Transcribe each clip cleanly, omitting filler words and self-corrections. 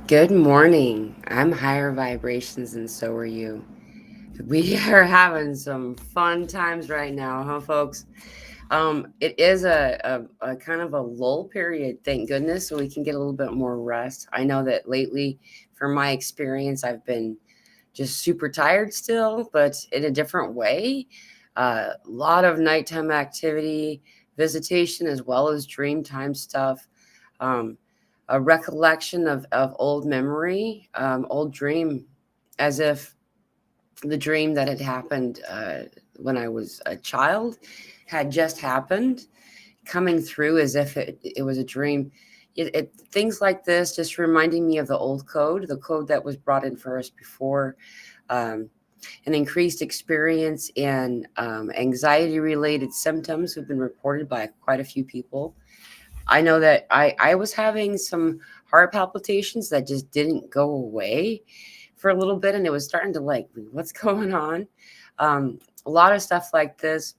Good morning. I'm higher vibrations, and so are you. We are having some fun times right now, huh, folks? It is a kind of a lull period, thank goodness, so we can get a little bit more rest. I know that lately, from my experience, I've been just super tired still, but in a different way. A lot of nighttime activity, visitation, as well as dream time stuff. Um, a recollection of old memory, old dream, as if the dream that had happened when I was a child had just happened, coming through as if it was a dream. Things like this just reminding me of the code that was brought in for us before. Um, an increased experience in anxiety related symptoms have been reported by quite a few people. I know that I was having some heart palpitations that just didn't go away for a little bit, and it was starting to like, what's going on? A lot of stuff like this,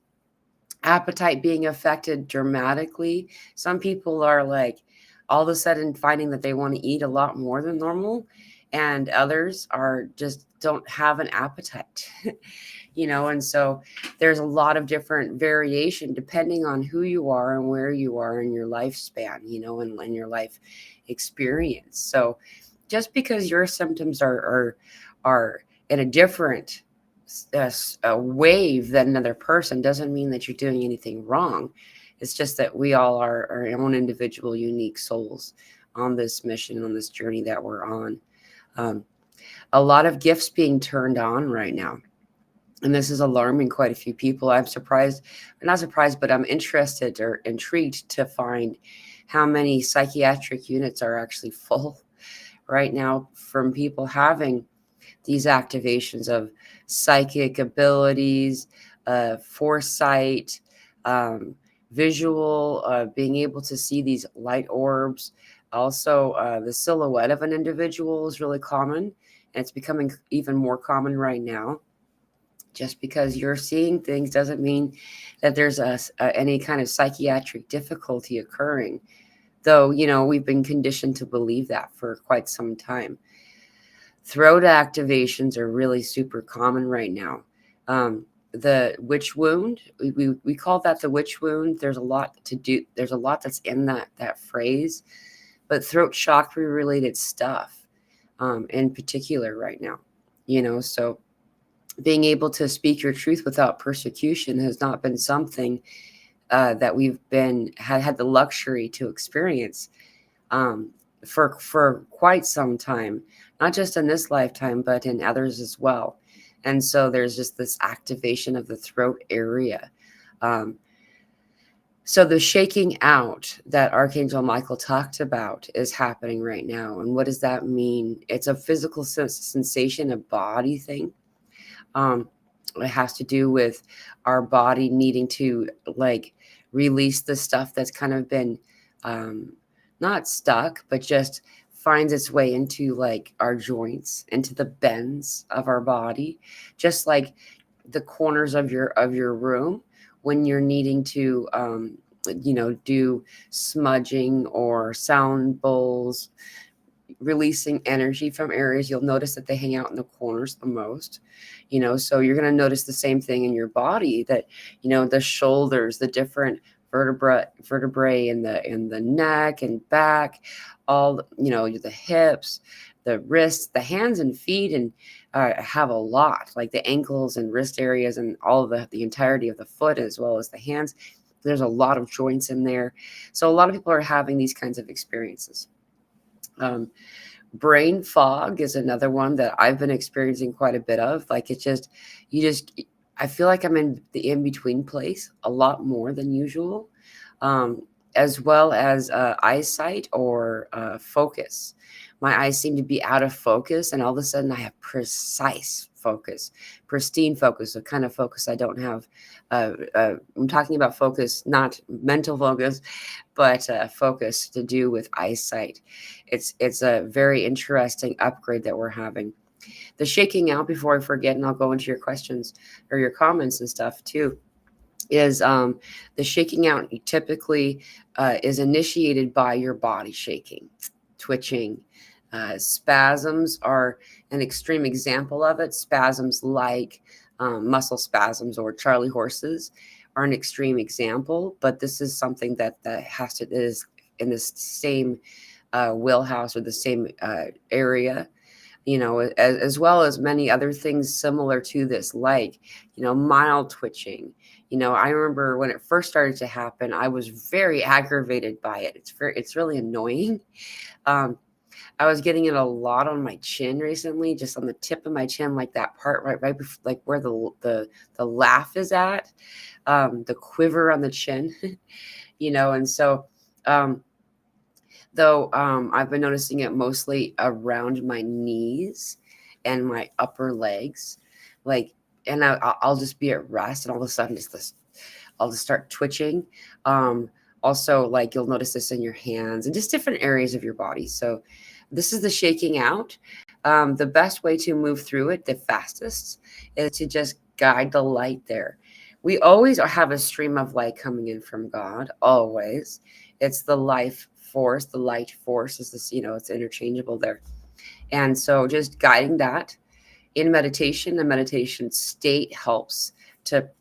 appetite being affected dramatically. Some people are like all of a sudden finding that they want to eat a lot more than normal, and others are just don't have an appetite. And so there's a lot of different variation depending on who you are and where you are in your lifespan, and your life experience. So just because your symptoms are in a different wave than another person doesn't mean that you're doing anything wrong. It's just that we all are our own individual unique souls on this mission, on this journey that we're on. um, a lot of gifts being turned on right now, and this is alarming quite a few people. I'm surprised, not surprised, but I'm interested or intrigued to find how many psychiatric units are actually full right now from people having these activations of psychic abilities, foresight, um, visual, being able to see these light orbs. Also, the silhouette of an individual is really common, and it's becoming even more common right now. Just because you're seeing things doesn't mean that there's any kind of psychiatric difficulty occurring, though we've been conditioned to believe that for quite some time. Throat activations are really super common right now. The witch wound, we call that the witch wound. There's a lot to do. There's a lot that's in that phrase, but throat chakra related stuff, in particular right now. So being able to speak your truth without persecution has not been something that we've been had the luxury to experience, um, for quite some time, not just in this lifetime, but in others as well. And so there's just this activation of the throat area. Um, so the shaking out that Archangel Michael talked about is happening right now. And what does that mean? It's a physical sensation, a body thing. Um, it has to do with our body needing to like release the stuff that's kind of been um, not stuck, but just finds its way into like our joints, into the bends of our body, just like the corners of your room when you're needing to do smudging or sound bowls, releasing energy from areas. You'll notice that they hang out in the corners the most. So you're going to notice the same thing in your body, that the shoulders, the different vertebrae in the neck and back, all the hips, the wrists, the hands and feet, and have a lot, like the ankles and wrist areas, and all of the entirety of the foot as well as the hands. There's a lot of joints in there, so a lot of people are having these kinds of experiences. um, Brain fog is another one that I've been experiencing quite a bit of. Like, I feel like I'm in the in between place a lot more than usual, um, as well as eyesight or focus. My eyes seem to be out of focus, and all of a sudden I have precise focus, pristine focus, the kind of focus I don't have. I'm talking about focus, not mental focus, but focus to do with eyesight. It's a very interesting upgrade that we're having. The shaking out, before I forget, and I'll go into your questions or your comments and stuff too, is the shaking out typically is initiated by your body shaking, twitching, Spasms are an extreme example of it. Spasms like muscle spasms or Charlie horses are an extreme example, but this is something that is in the same wheelhouse or the same area, as well as many other things similar to this, like, mild twitching. I remember when it first started to happen, I was very aggravated by it. It's really annoying. Um, I was getting it a lot on my chin recently, just on the tip of my chin, like that part right before, like where the laugh is at, the quiver on the chin, and so. Though I've been noticing it mostly around my knees and my upper legs, like, and I'll just be at rest, and all of a sudden I'll just start twitching. Also, like, you'll notice this in your hands and just different areas of your body. So this is the shaking out. The best way to move through it, the fastest, is to just guide the light there. We always have a stream of light coming in from God, always. It's the life force. The light force is this, it's interchangeable there. And so just guiding that in meditation, the meditation state helps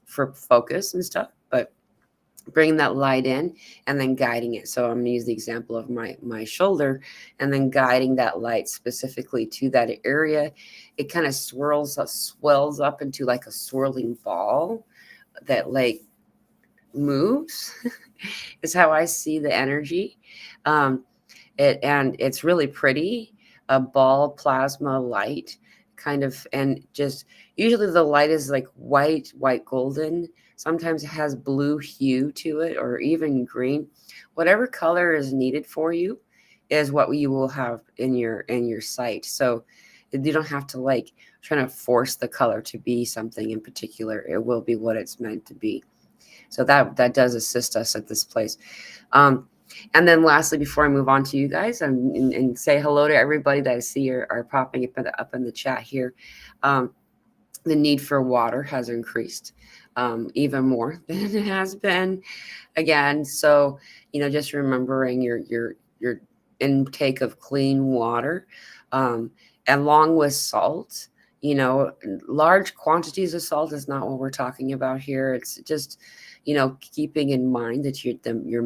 for focus and stuff, but bringing that light in and then guiding it. So I'm going to use the example of my shoulder, and then guiding that light specifically to that area. It kind of swells up into like a swirling ball that, like, moves is how I see the energy. And it's really pretty, a ball plasma light kind of, and just usually the light is like white golden. Sometimes it has blue hue to it, or even green. Whatever color is needed for you is what you will have in your sight. So you don't have to, like, trying to force the color to be something in particular. It will be what it's meant to be. So that does assist us at this place. And then lastly, before I move on to you guys and say hello to everybody that I see are popping up in the chat here, the need for water has increased even more than it has been again. So, just remembering your intake of clean water, along with salt. Large quantities of salt is not what we're talking about here. It's just, keeping in mind that your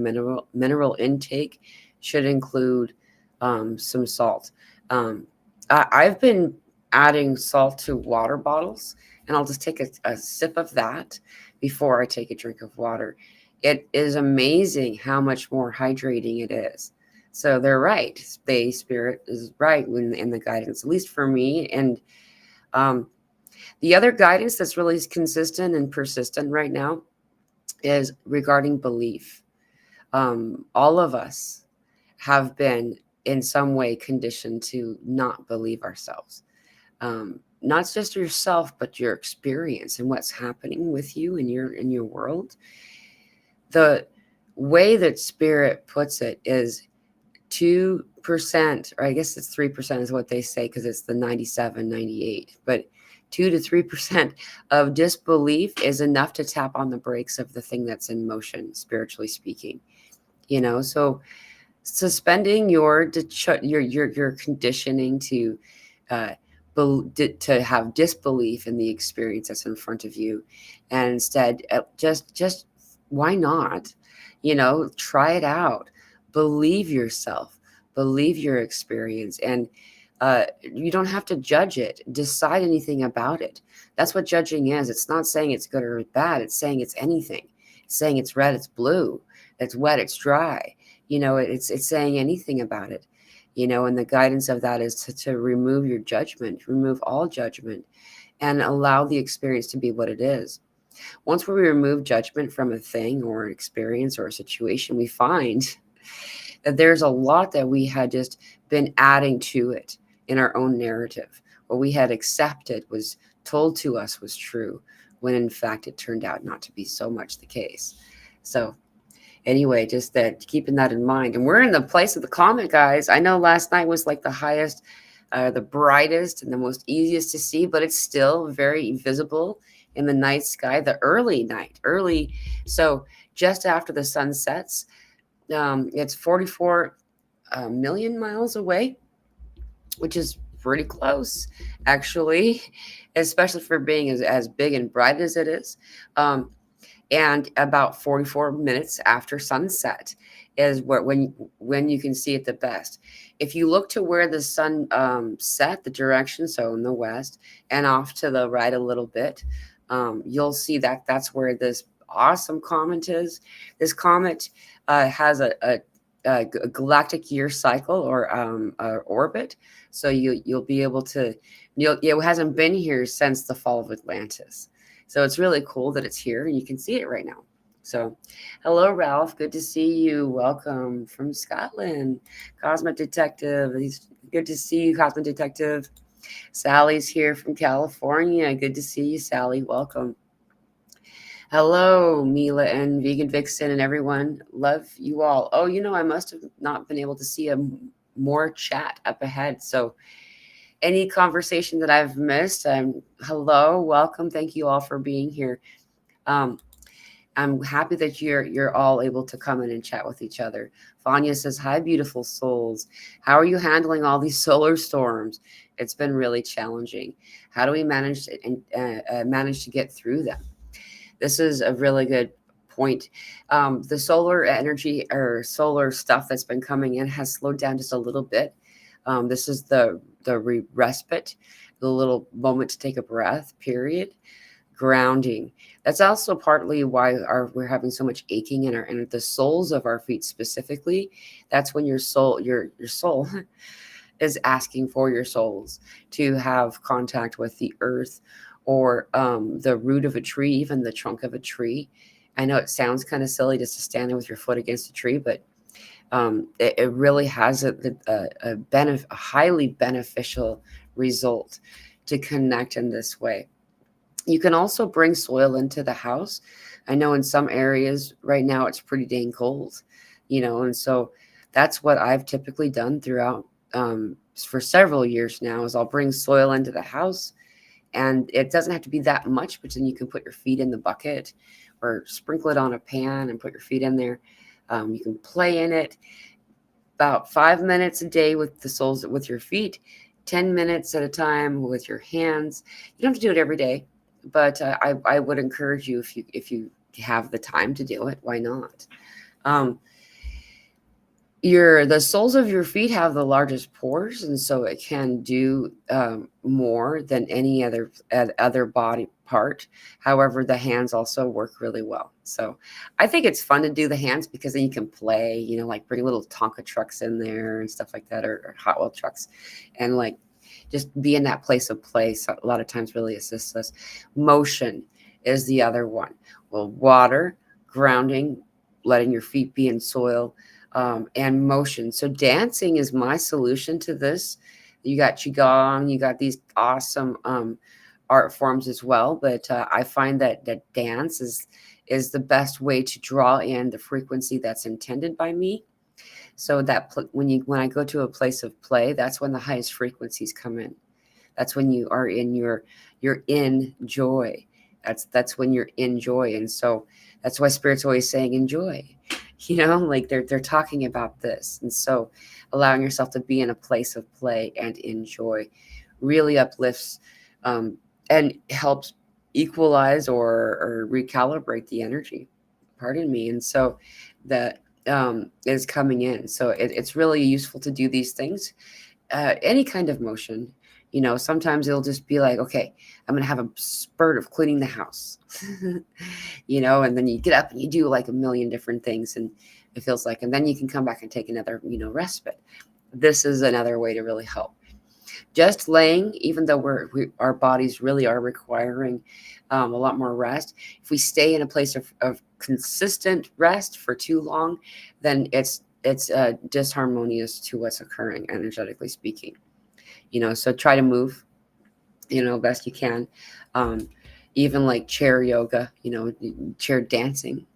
mineral intake should include some salt. I've been adding salt to water bottles, and I'll just take a sip of that before I take a drink of water. It is amazing how much more hydrating it is. So they're right. Space Spirit is right in the guidance, at least for me. And the other guidance that's really consistent and persistent right now is regarding belief. All of us have been in some way conditioned to not believe ourselves. Not just yourself, but your experience and what's happening with you in your world. The way that Spirit puts it is 2%, or I guess it's 3% is what they say, because it's the 97, 98, but 2 to 3% of disbelief is enough to tap on the brakes of the thing that's in motion, spiritually speaking. So suspending your conditioning to have disbelief in the experience that's in front of you, and instead just why not, try it out, believe yourself, believe your experience, and you don't have to judge it, decide anything about it. That's what judging is. It's not saying it's good or bad. It's saying it's anything. It's saying it's red, it's blue, it's wet, it's dry. It's saying anything about it. And the guidance of that is to remove your judgment, remove all judgment, and allow the experience to be what it is. Once we remove judgment from a thing or an experience or a situation, we find that there's a lot that we had just been adding to it in our own narrative. What we had accepted was told to us was true, when in fact it turned out not to be so much the case. So anyway, just that, keeping that in mind. And we're in the place of the comet, guys. I know last night was like the highest, the brightest and the most easiest to see, but it's still very visible in the night sky, the early. So just after the sun sets, it's 44 million miles away. which is pretty close, actually, especially for being as big and bright as it is. Um, and about 44 minutes after sunset is when you can see it the best. If you look to where the sun set, the direction, so in the west and off to the right a little bit, you'll see that that's where this awesome comet is. This comet has a galactic year cycle or orbit, so you'll be able to. It hasn't been here since the fall of Atlantis, so it's really cool that it's here and you can see it right now. So, hello, Ralph. Good to see you. Welcome from Scotland, Cosmic Detective. He's good to see you, Cosmic Detective. Sally's here from California. Good to see you, Sally. Welcome. Hello, Mila and Vegan Vixen and everyone. Love you all. Oh, I must have not been able to see a more chat up ahead. So any conversation that I've missed, hello, welcome. Thank you all for being here. Um, I'm happy that you're all able to come in and chat with each other. Fanya says, "Hi, beautiful souls. How are you handling all these solar storms? It's been really challenging. How do we manage to get through them?" This is a really good point. The solar energy or solar stuff that's been coming in has slowed down just a little bit. This is the respite, the little moment to take a breath. Period. Grounding. That's also partly why we're having so much aching in the soles of our feet specifically. That's when your soul is asking for your souls to have contact with the earth or the root of a tree, even the trunk of a tree. I know it sounds kind of silly just to stand there with your foot against a tree, but it really has a highly beneficial result to connect in this way. You can also bring soil into the house. I know in some areas right now it's pretty dang cold, and so that's what I've typically done throughout for several years now is I'll bring soil into the house, and it doesn't have to be that much, but then you can put your feet in the bucket or sprinkle it on a pan and put your feet in there. You can play in it about 5 minutes a day with the soles with your feet, 10 minutes at a time with your hands. You don't have to do it every day, but I would encourage you if you have the time to do it, why not? Um, the soles of your feet have the largest pores, and so it can do more than any other body part. However, the hands also work really well. So I think it's fun to do the hands because then you can play, like bring little Tonka trucks in there and stuff like that, or Hot Wheel trucks, and like just be in that place of play. So a lot of times really assists us. Motion is the other one. Well, water, grounding, letting your feet be in soil, and motion. So dancing is my solution to this. You got qigong, you got these awesome art forms as well, but I find that dance is the best way to draw in the frequency that's intended by me. So that when I go to a place of play, that's when the highest frequencies come in. That's when you are in you're in joy. That's when you're in joy, and so that's why Spirit's always saying enjoy. Like they're talking about this, and so allowing yourself to be in a place of play and enjoy really uplifts and helps equalize or recalibrate the energy. Pardon me, and so that is coming in. So it's really useful to do these things. Any kind of motion. Sometimes it'll just be like, okay, I'm going to have a spurt of cleaning the house, and then you get up and you do like a million different things and it feels like, and then you can come back and take another, respite. This is another way to really help. Just laying, even though our bodies really are requiring a lot more rest, if we stay in a place of consistent rest for too long, then it's disharmonious to what's occurring energetically speaking. So try to move, best you can. Even like chair yoga, chair dancing,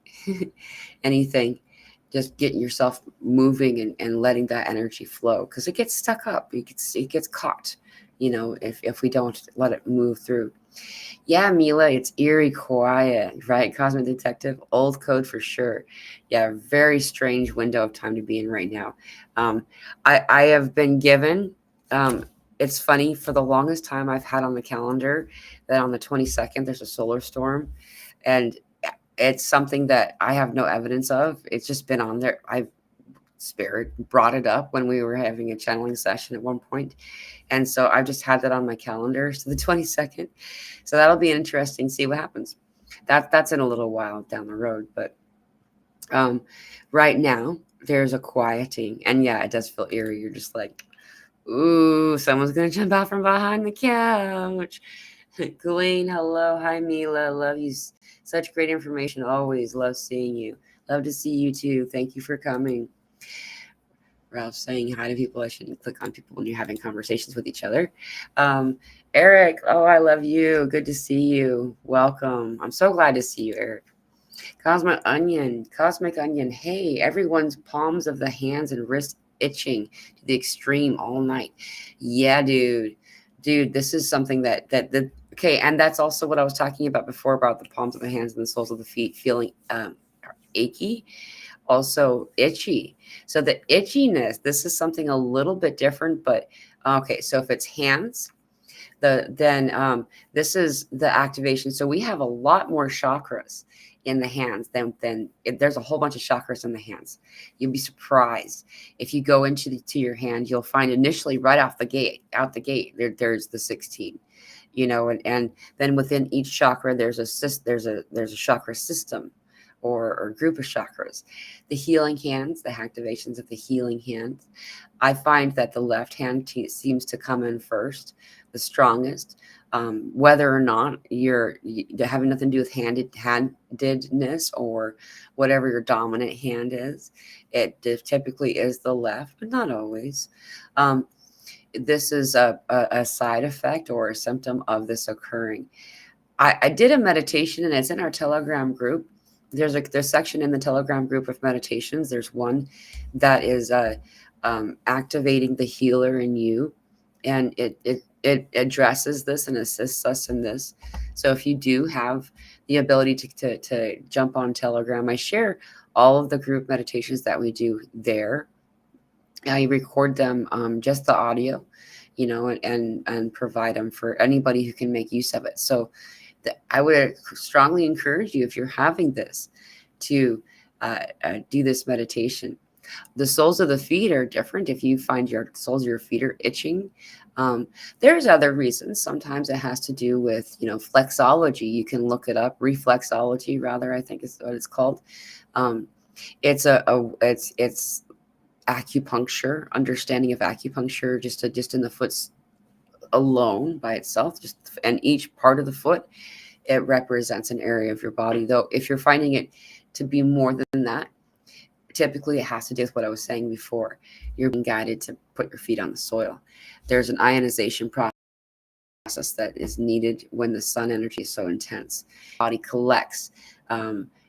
anything, just getting yourself moving and letting that energy flow, because it gets stuck up. It gets caught, if we don't let it move through. Yeah, Mila, it's eerie quiet, right? Cosmic Detective, old code for sure. Yeah, very strange window of time to be in right now. I have been given It's funny, for the longest time I've had on the calendar that on the 22nd there's a solar storm, and it's something that I have no evidence of. It's just been on there. I've Spirit brought it up when we were having a channeling session at one point, and so I've just had that on my calendar. So the 22nd, so that'll be interesting. See what happens. That's in a little while down the road, but right now there's a quieting, and yeah, it does feel eerie. You're just like, ooh, someone's gonna jump out from behind the couch. Colleen, hello. Hi, Mila. Love you. Such great information. Always love seeing you. Love to see you too. Thank you for coming. Ralph saying hi to people. I shouldn't click on people when you're having conversations with each other. Eric, oh, I love you. Good to see you. Welcome. I'm so glad to see you, Eric. Cosmic Onion. Hey, everyone's palms of the hands and wrists itching to the extreme all night. Yeah, dude, this is something okay, and that's also what I was talking about before about the palms of the hands and the soles of the feet feeling achy, also itchy. So the itchiness, this is something a little bit different, but okay, so if it's hands, then this is the activation. So we have a lot more chakras in the hands there's a whole bunch of chakras in the hands. You'll be surprised if you go to your hand. You'll find initially right out the gate there's the 16, and then within each chakra there's a chakra system or group of chakras. The healing hands, the activations of the healing hands, I find that the left hand seems to come in first, the strongest. Whether or not you're having nothing to do with handedness or whatever your dominant hand is, it typically is the left, but not always. This is a side effect or a symptom of this occurring. I did a meditation, and it's in our Telegram group. There's a section in the Telegram group of meditations. There's one that is activating the healer in you, and it addresses this and assists us in this. So if you do have the ability to jump on Telegram, I share all of the group meditations that we do there. I record them, just the audio, and provide them for anybody who can make use of it. So I would strongly encourage you, if you're having this, to do this meditation. The soles of the feet are different. If you find your soles of your feet are itching, there's other reasons. Sometimes it has to do with, flexology. You can look it up. Reflexology, rather, I think is what it's called. It's it's acupuncture, understanding of acupuncture, just in the foot's alone by itself, and each part of the foot, it represents an area of your body. Though if you're finding it to be more than that, typically it has to do with what I was saying before. You're being guided to put your feet on the soil. There's an ionization process that is needed when the sun energy is so intense. Body collects,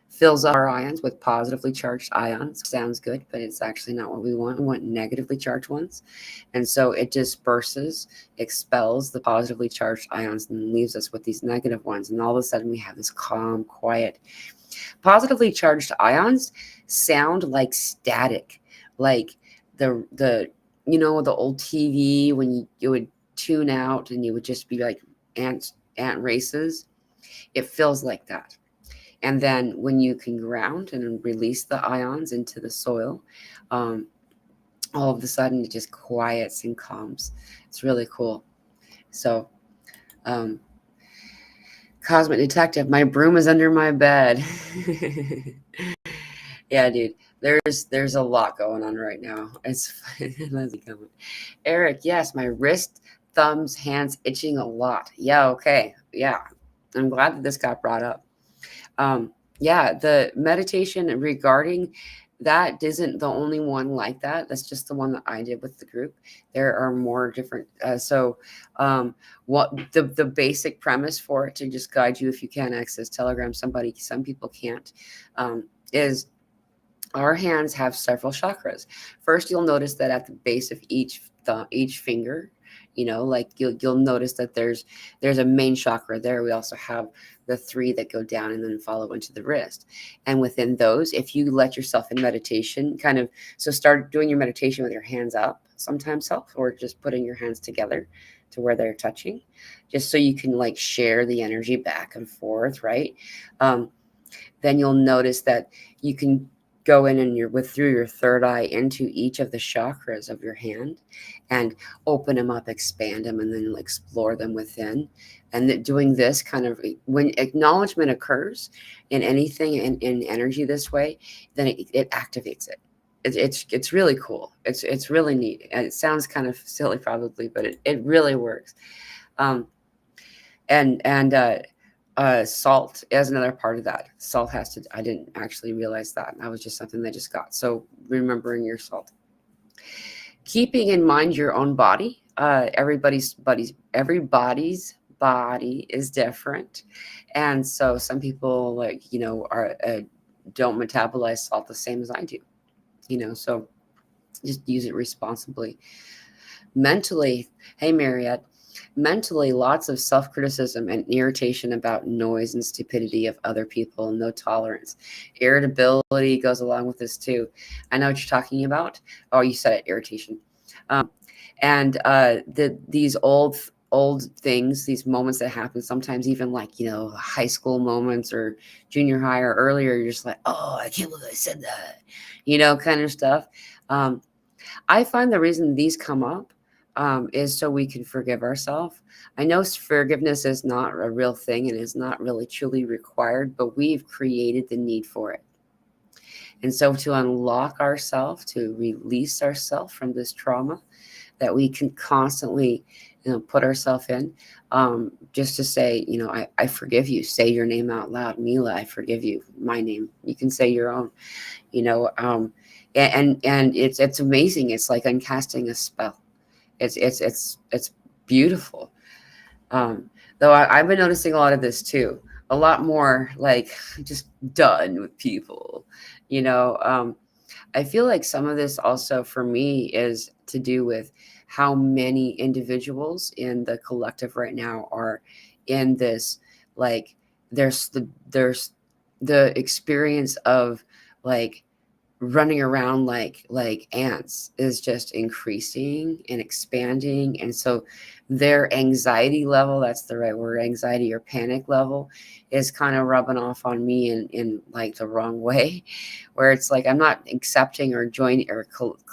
fills up our ions with positively charged ions. Sounds good, but it's actually not what we want. We want negatively charged ones. And so it disperses, expels the positively charged ions, and leaves us with these negative ones. And all of a sudden we have this calm, quiet. Positively charged ions sound like static, like the old TV when you would tune out and you would just be like ant races. It feels like that. And then when you can ground and release the ions into the soil, all of a sudden it just quiets and calms. It's really cool. So, Cosmic Detective, my broom is under my bed. Yeah, dude. There's a lot going on right now. It's Eric, yes, my wrist, thumbs, hands itching a lot. Yeah, okay. Yeah. I'm glad that this got brought up. Yeah, the meditation regarding that isn't the only one like that. That's just the one that I did with the group. There are more different. What the basic premise for it, to just guide you if you can access Telegram, some people can't, is our hands have several chakras. First, you'll notice that at the base of each finger, Like you'll notice that there's a main chakra there. We also have the 3 that go down and then follow into the wrist. And within those, if you let yourself in meditation, so start doing your meditation with your hands up, sometimes help, or just putting your hands together to where they're touching, just so you can like share the energy back and forth, right? Then you'll notice that you can go in and through your third eye into each of the chakras of your hand and open them up, expand them, and then explore them within. And doing this when acknowledgement occurs in anything in energy this way, then it activates it. It's really cool. It's really neat. And it sounds kind of silly probably, but it really works. Um, and salt is another part of that. Salt I didn't actually realize that. That was just something that just got. So remembering your salt. Keeping in mind your own body. Everybody's body is different. And so some people don't metabolize salt the same as I do. So just use it responsibly. Mentally, hey Mariette, mentally, lots of self-criticism and irritation about noise and stupidity of other people, no tolerance. Irritability goes along with this too. I know what you're talking about. Oh, you said it, irritation. These old things, these moments that happen, sometimes even high school moments or junior high or earlier, you're just like, oh, I can't believe I said that, kind of stuff. I find the reason these come up is so we can forgive ourselves. I know forgiveness is not a real thing and is not really truly required, but we've created the need for it. And so to unlock ourselves, to release ourselves from this trauma that we can constantly put ourselves in, just to say, I forgive you. Say your name out loud. Mila, I forgive you. My name. You can say your own, and it's amazing. It's like uncasting a spell. It's beautiful. Though I've been noticing a lot of this too. A lot more like just done with people. I feel like some of this also for me is to do with how many individuals in the collective right now are in this, like there's the experience of like running around like ants is just increasing and expanding. And so their anxiety level, that's the right word, anxiety or panic level, is kind of rubbing off on me in like the wrong way, where it's like I'm not accepting or joining or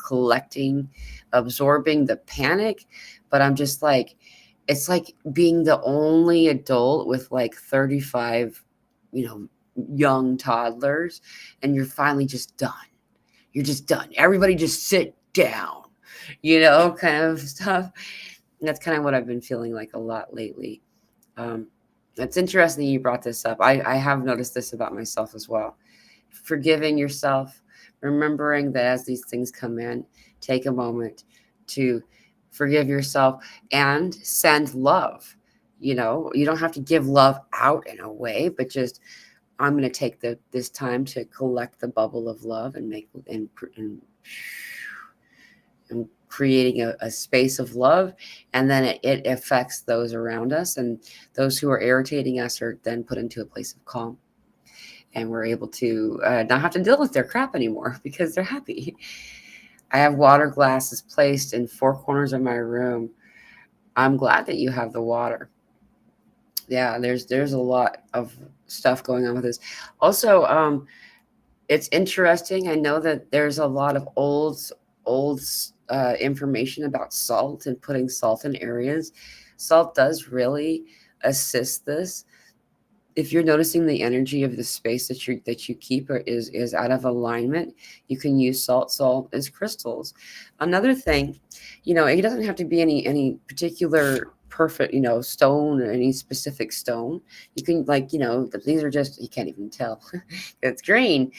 collecting, absorbing the panic, but I'm just like, it's like being the only adult with like 35 young toddlers, and you're finally just done. You're just done. Everybody just sit down, kind of stuff. And that's kind of what I've been feeling like a lot lately. It's interesting you brought this up. I have noticed this about myself as well. Forgiving yourself, remembering that as these things come in, take a moment to forgive yourself and send love. You don't have to give love out in a way, but just I'm going to take this time to collect the bubble of love and creating a space of love. And then it affects those around us, and those who are irritating us are then put into a place of calm. And we're able to not have to deal with their crap anymore because they're happy. I have water glasses placed in 4 corners of my room. I'm glad that you have the water. Yeah, there's a lot of stuff going on with this. Also, it's interesting. I know that there's a lot of old information about salt and putting salt in areas. Salt does really assist this. If you're noticing the energy of the space that you keep is out of alignment, you can use salt. Salt is crystals. Another thing, it doesn't have to be any particular perfect, stone or any specific stone. You can these are just, you can't even tell. It's green.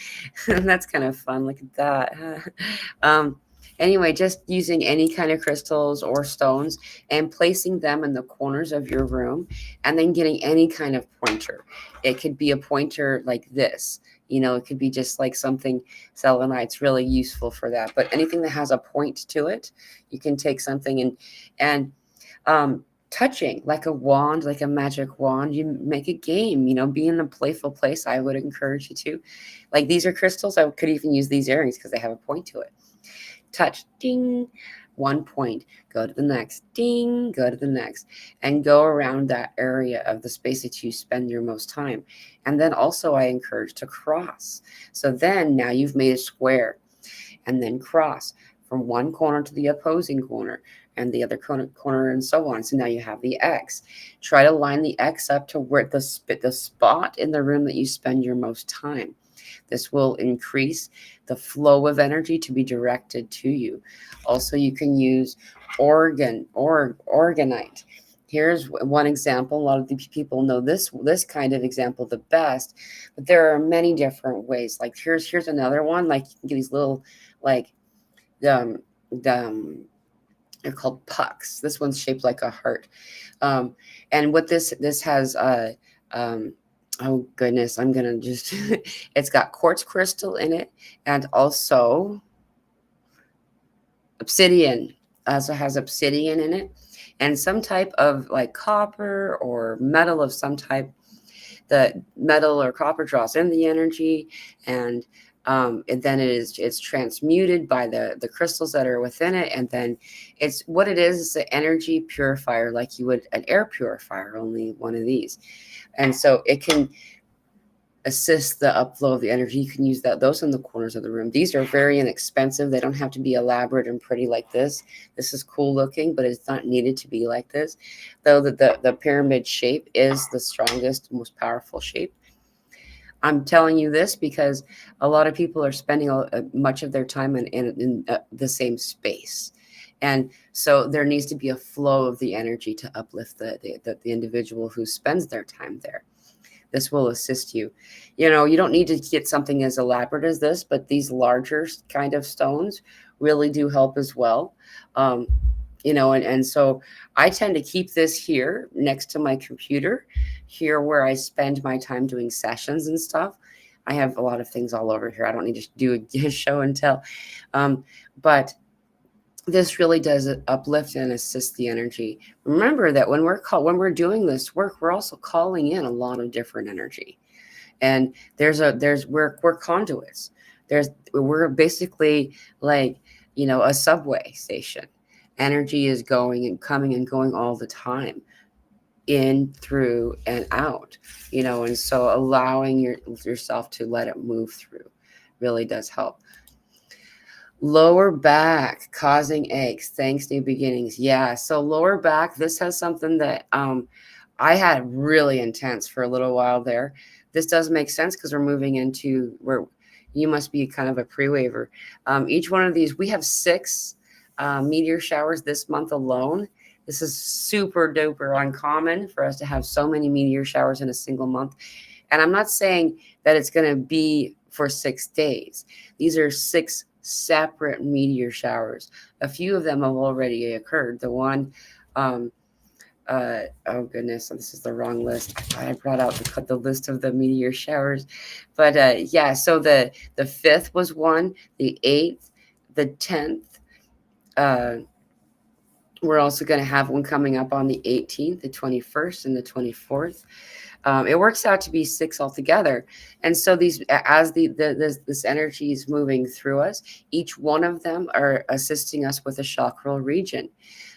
That's kind of fun. Look at that. Anyway, just using any kind of crystals or stones and placing them in the corners of your room, and then getting any kind of pointer. It could be a pointer like this. It could be just like something selenite's really useful for that. But anything that has a point to it, you can take something and Touching like a wand, like a magic wand, you make a game, be in a playful place. I would encourage you to. Like, these are crystals. I could even use these earrings because they have a point to it. Touch, ding, 1 point, go to the next, ding, go to the next, and go around that area of the space that you spend your most time. And then also I encourage to cross. So then now you've made a square, and then cross from one corner to the opposing corner and the other corner and so on. So now you have the X. Try to line the X up to where the spot in the room that you spend your most time. This will increase the flow of energy to be directed to you. Also, you can use organite. Here's one example. A lot of the people know this kind of example the best, but there are many different ways. Like, here's another one. Like, you can get these little, like, the they're called pucks. This one's shaped like a heart. And what this has oh goodness, I'm gonna just it's got quartz crystal in it, and also obsidian. Also has obsidian in it, and some type of like copper or metal of some type. The metal or copper draws in the energy, and then it's transmuted by the crystals that are within it, and then it's what it is an energy purifier, like you would an air purifier, only one of these. And so it can assist the upflow of the energy. You can use those in the corners of the room. These are very inexpensive. They don't have to be elaborate and pretty like this. This is cool looking, but it's not needed to be like this, though the pyramid shape is the strongest, most powerful shape. I'm telling you this because a lot of people are spending much of their time in the same space. And so there needs to be a flow of the energy to uplift the individual who spends their time there. This will assist you. You don't need to get something as elaborate as this, but these larger kind of stones really do help as well. And so I tend to keep this here next to my computer, here where I spend my time doing sessions and stuff. I have a lot of things all over here. I don't need to do a show and tell. But this really does uplift and assist the energy. Remember that when we're doing this work, we're also calling in a lot of different energy. And we're conduits. We're basically like, a subway station. Energy is going and coming and going all the time, in, through, and out, and so allowing yourself to let it move through really does help. Lower back causing aches. Thanks, new beginnings. Yeah, so lower back, this has something that I had really intense for a little while there. This does make sense because we're moving into where you must be kind of a pre-waiver. Each one of these, we have 6 meteor showers this month alone. This is super duper uncommon for us to have so many meteor showers in a single month. And I'm not saying that it's going to be for 6 days. These are 6 separate meteor showers. A few of them have already occurred. The one, oh goodness, this is the wrong list. I brought out the list of the meteor showers, but yeah. So the 5th was one, the 8th, the 10th. We're also going to have one coming up on the 18th, the 21st, and the 24th. It works out to be 6 altogether. And so these, as this energy is moving through us, each one of them are assisting us with a chakral region.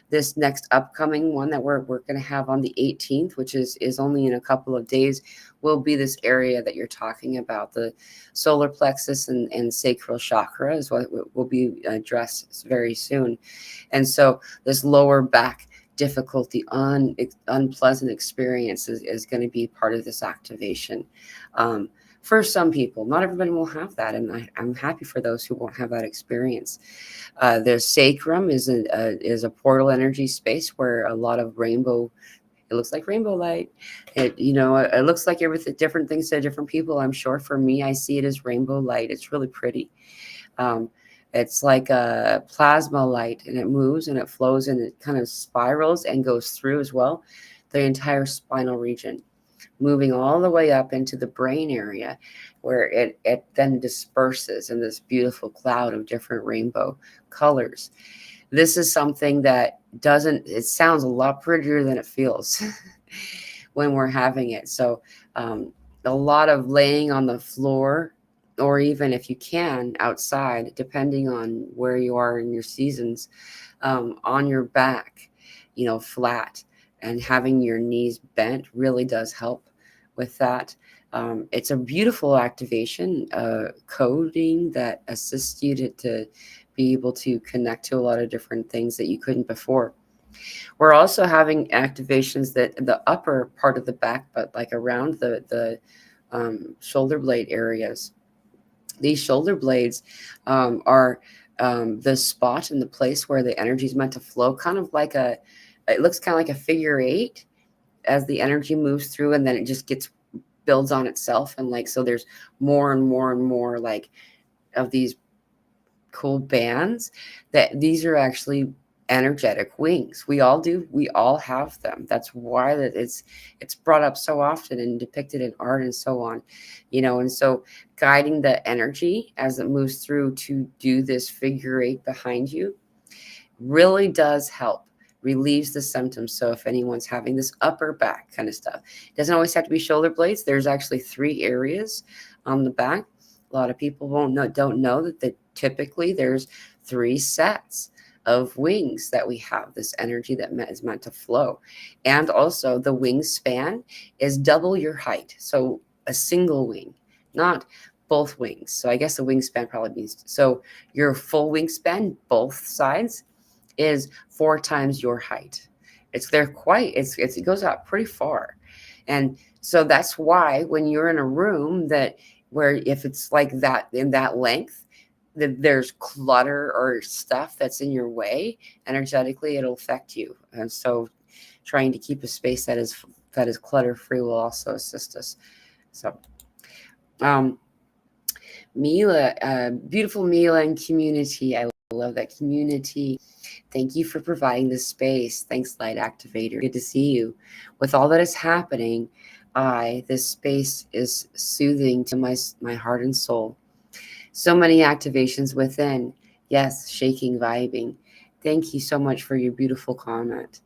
This next upcoming one that we're going to have on the 18th, which is only in a couple of days, will be this area that you're talking about. The solar plexus and sacral chakra is what will be addressed very soon. And so this lower back difficulty, unpleasant experience is going to be part of this activation. For some people, not everybody will have that, and I'm happy for those who won't have that experience. The sacrum is a portal energy space where a lot of rainbow. It looks like rainbow light. It looks like everything, different things to different people. I'm sure for me, I see it as rainbow light. It's really pretty. It's like a plasma light, and it moves and it flows and it kind of spirals and goes through as well the entire spinal region, moving all the way up into the brain area, where it then disperses in this beautiful cloud of different rainbow colors. This is something that doesn't, it sounds a lot prettier than it feels when we're having it. So a lot of laying on the floor, or even if you can outside, depending on where you are in your seasons, on your back, flat, and having your knees bent really does help with that. It's a beautiful activation coding that assists you to be able to connect to a lot of different things that you couldn't before. We're also having activations that the upper part of the back, but like around the shoulder blade areas. These shoulder blades are the spot and the place where the energy is meant to flow, kind of like it looks kind of like a figure eight as the energy moves through, and then it just builds on itself. And like, so there's more and more and more like of these cool bands that these are actually energetic wings. We all have them. That's why that it's brought up so often and depicted in art and so on, and so guiding the energy as it moves through to do this figure eight behind you really does help, relieves the symptoms. So if anyone's having this upper back kind of stuff, it doesn't always have to be shoulder blades. There's actually 3 areas on the back. A lot of people don't know that typically there's 3 sets of wings that we have, this energy that is meant to flow. And also the wingspan is double your height. So a single wing, not both wings. So I guess the wingspan probably means, so your full wingspan, both sides, is 4 times your height. It goes out pretty far. And so that's why when you're in a room where if it's like that in that length, that there's clutter or stuff that's in your way, energetically it'll affect you. And so trying to keep a space that is clutter free will also assist us. So Mila, beautiful Mila and community. I love that community. Thank you for providing this space. Thanks, Light Activator. Good to see you. With all that is happening, this space is soothing to my heart and soul. So many activations within. Yes, shaking, vibing. Thank you so much for your beautiful comment.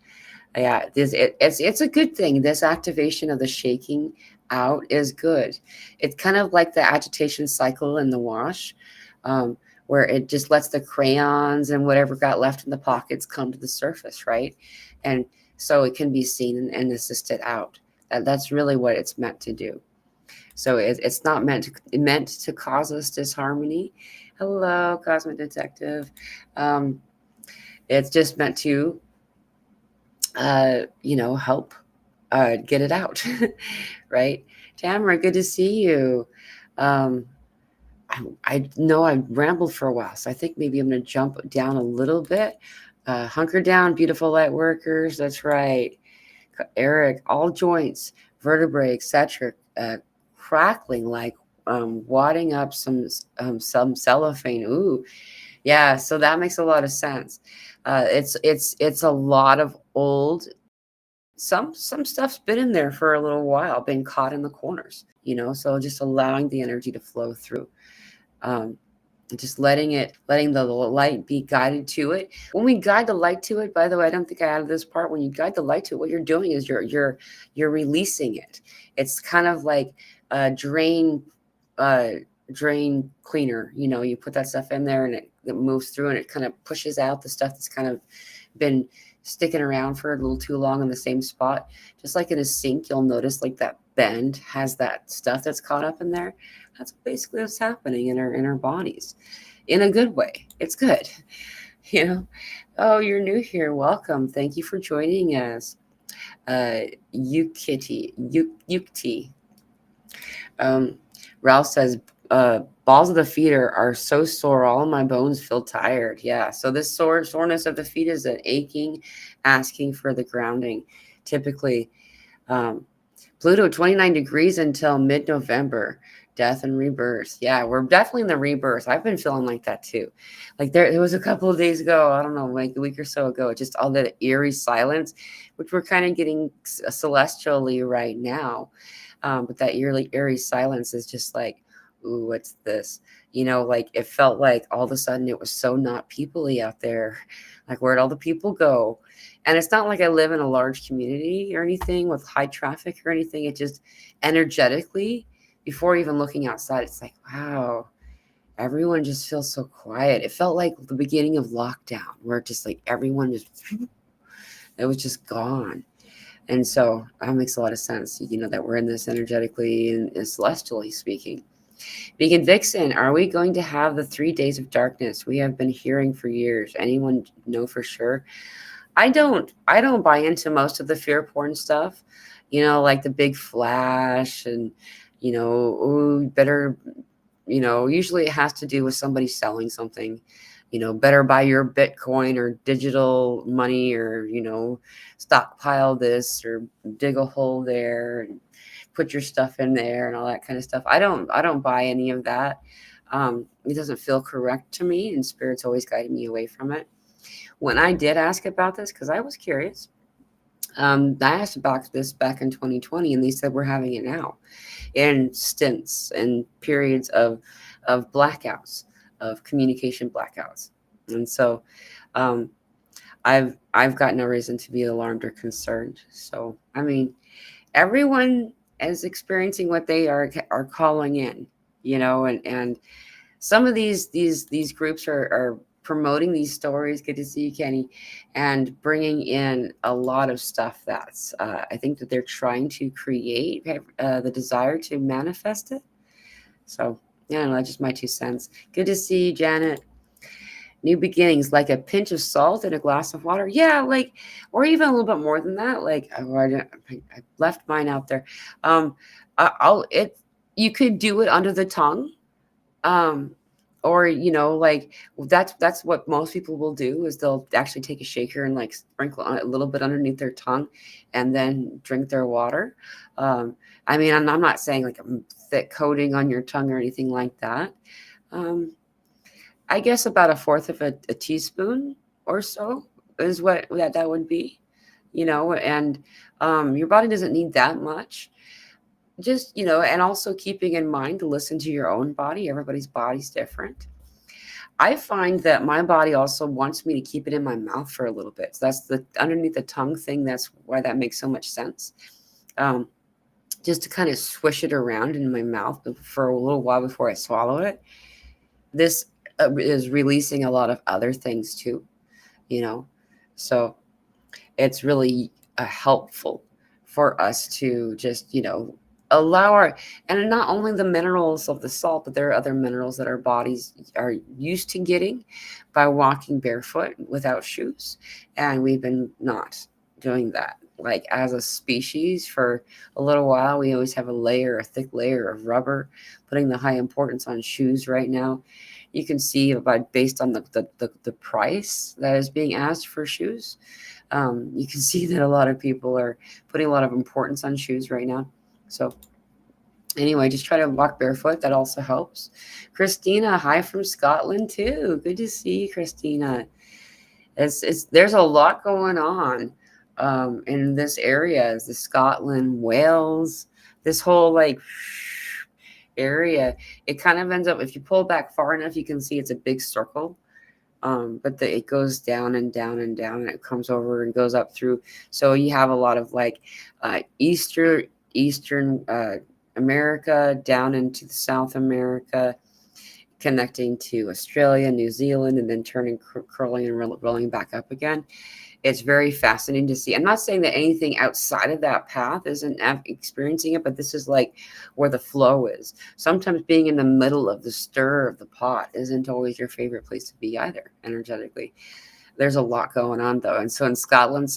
Yeah, it's a good thing. This activation of the shaking out is good. It's kind of like the agitation cycle in the wash, where it just lets the crayons and whatever got left in the pockets come to the surface, right? And so it can be seen and assisted out. That's really what it's meant to do. So it's not meant to cause us disharmony. Hello, Cosmic Detective. It's just meant to help get it out, right? Tamara, good to see you. I know I've rambled for a while, so I think maybe I'm going to jump down a little bit. Hunker down, beautiful light workers. That's right. Eric, all joints, vertebrae, etc., crackling like wadding up some cellophane. Ooh, yeah. So that makes a lot of sense. It's a lot of old. Some stuff's been in there for a little while, been caught in the corners. So just allowing the energy to flow through. Just letting the light be guided to it. When we guide the light to it, by the way, I don't think I added this part. When you guide the light to it, what you're doing is you're releasing it. It's kind of like a drain cleaner. You put that stuff in there and it moves through and it kind of pushes out the stuff that's kind of been sticking around for a little too long in the same spot. Just like in a sink, you'll notice like that bend has that stuff that's caught up in there. That's basically what's happening in our bodies, in a good way. It's good. Oh, you're new here. Welcome. Thank you for joining us. Yukti. Ralph says, balls of the feet are so sore. All of my bones feel tired. Yeah. So this soreness of the feet is an aching, asking for the grounding. Typically, Pluto 29 degrees until mid-November. Death and rebirth. Yeah, we're definitely in the rebirth. I've been feeling like that too. Like there was a couple of days ago, I don't know, like a week or so ago, just all that eerie silence, which we're kind of getting celestially right now. But that eerie silence is just like, ooh, what's this? Like it felt like all of a sudden it was so not people-y out there. Like, where'd all the people go? And it's not like I live in a large community or anything with high traffic or anything. It just energetically, before even looking outside, it's like, wow, everyone just feels so quiet. It felt like the beginning of lockdown, where just like everyone just, it was just gone. And so that makes a lot of sense, that we're in this energetically and celestially speaking. Vegan Vixen, are we going to have the 3 days of darkness we have been hearing for years? Anyone know for sure? I don't buy into most of the fear porn stuff, like the big flash and, ooh, better, usually it has to do with somebody selling something, better buy your Bitcoin or digital money or, stockpile this or dig a hole there and put your stuff in there and all that kind of stuff. I don't buy any of that. It doesn't feel correct to me, and spirit's always guided me away from it. When I did ask about this, because I was curious, I asked about this back in 2020, and they said we're having it now in stints and periods of blackouts, of communication blackouts. And so um, I've got no reason to be alarmed or concerned. So I mean, everyone is experiencing what they are calling in, and some of these groups are promoting these stories. Good to see you, Kenny, and bringing in a lot of stuff that's I think that they're trying to create the desire to manifest it. So yeah, I don't know, that's just my 2 cents. Good to see you, Janet. New beginnings, like a pinch of salt in a glass of water. Yeah, like, or even a little bit more than that. Like, I left mine out there. I'll it. You could do it under the tongue, um, or like that's what most people will do is they'll actually take a shaker and like sprinkle a little bit underneath their tongue, and then drink their water. I mean, I'm not saying like a thick coating on your tongue or anything like that. Um, I guess about a fourth of a teaspoon or so is what that would be, and your body doesn't need that much. Just, and also keeping in mind to listen to your own body. Everybody's body's different. I find that my body also wants me to keep it in my mouth for a little bit. So that's the underneath the tongue thing. That's why that makes so much sense. Um, just to kind of swish it around in my mouth for a little while before I swallow it. This is releasing a lot of other things too, you know. So it's really helpful for us to just, allow our, and not only the minerals of the salt, but there are other minerals that our bodies are used to getting by walking barefoot without shoes. And we've been not doing that. Like as a species for a little while, we always have a thick layer of rubber, putting the high importance on shoes right now. You can see based on the price that is being asked for shoes. You can see that a lot of people are putting a lot of importance on shoes right now. So anyway, just try to walk barefoot. That also helps. Christina, hi from Scotland too. Good to see you, Christina. There's a lot going on in this area. The Scotland, Wales, this whole like area. It kind of ends up, if you pull back far enough, you can see it's a big circle. But it goes down and down and down, and it comes over and goes up through. So you have a lot of like eastern America down into the South America, connecting to Australia, New Zealand, and then turning, curling, and rolling back up again. It's very fascinating to see. I'm not saying that anything outside of that path isn't experiencing it, but this is like where the flow is. Sometimes being in the middle of the stir of the pot isn't always your favorite place to be either, energetically. There's a lot going on though. And so in Scotland,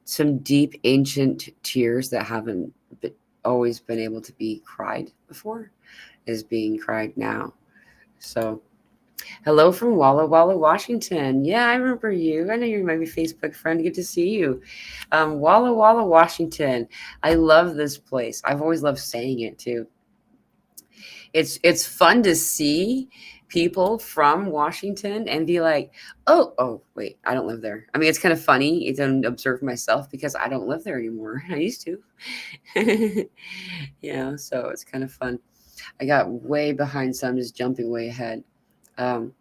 some deep ancient tears that haven't always been able to be cried before is being cried now. So hello from Walla Walla, Washington. Yeah, I remember you. I know you're my Facebook friend. Good to see you. Walla Walla, Washington. I love this place. I've always loved saying it too. It's fun to see people from Washington and be like, oh, wait, I don't live there. I mean, it's kind of funny to observe myself because I don't live there anymore. I used to. So it's kind of fun. I got way behind, so I'm just jumping way ahead. Um,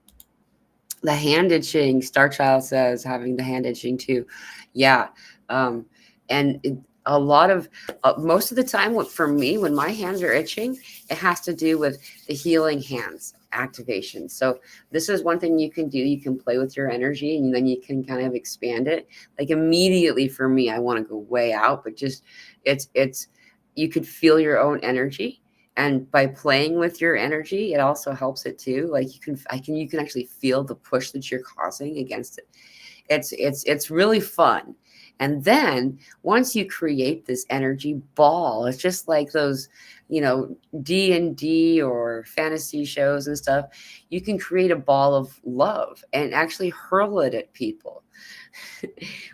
the hand itching, Star Child says, having the hand itching too. Yeah. Um, and a lot of, most of the time, what for me, when my hands are itching, it has to do with the healing hands activation. So this is one thing you can do. You can play with your energy, and then you can kind of expand it. Like immediately for me, I want to go way out, but just it's you could feel your own energy, and by playing with your energy, it also helps it too. Like you can actually feel the push that you're causing against it. It's really fun. And then once you create this energy ball, it's just like those, D&D or fantasy shows and stuff. You can create a ball of love and actually hurl it at people.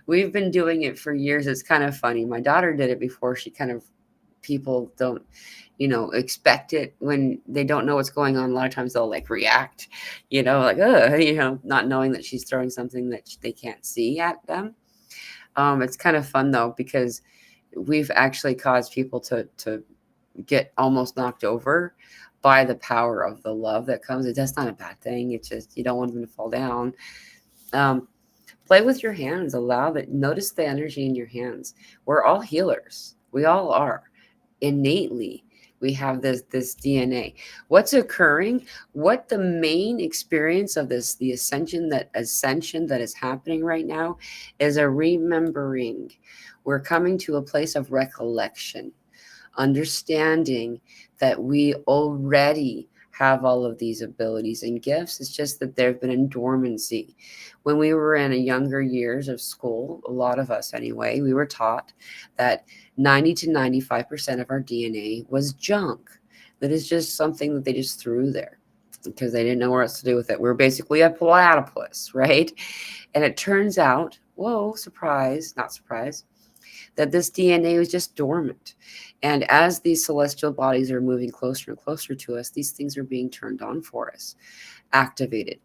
We've been doing it for years. It's kind of funny. My daughter did it before. She kind of, people don't, expect it when they don't know what's going on. A lot of times they'll like react, like, not knowing that she's throwing something that they can't see at them. It's kind of fun though, because we've actually caused people to get almost knocked over by the power of the love that comes. That's not a bad thing. It's just, you don't want them to fall down. Um, Play with your hands. Notice the energy in your hands. We're all healers. We all are. Innately, we have this DNA. What's occurring, what the main experience of this, the ascension that is happening right now, is a remembering. We're coming to a place of recollection, understanding that we already have all of these abilities and gifts. It's just that they've been in dormancy. When we were in a younger years of school, a lot of us anyway, we were taught that 90 to 95% of our DNA was junk. That is just something that they just threw there because they didn't know what else to do with it. We're basically a platypus, right? And it turns out, whoa, surprise, not surprise, that this DNA was just dormant. And as these celestial bodies are moving closer and closer to us, these things are being turned on for us, activated.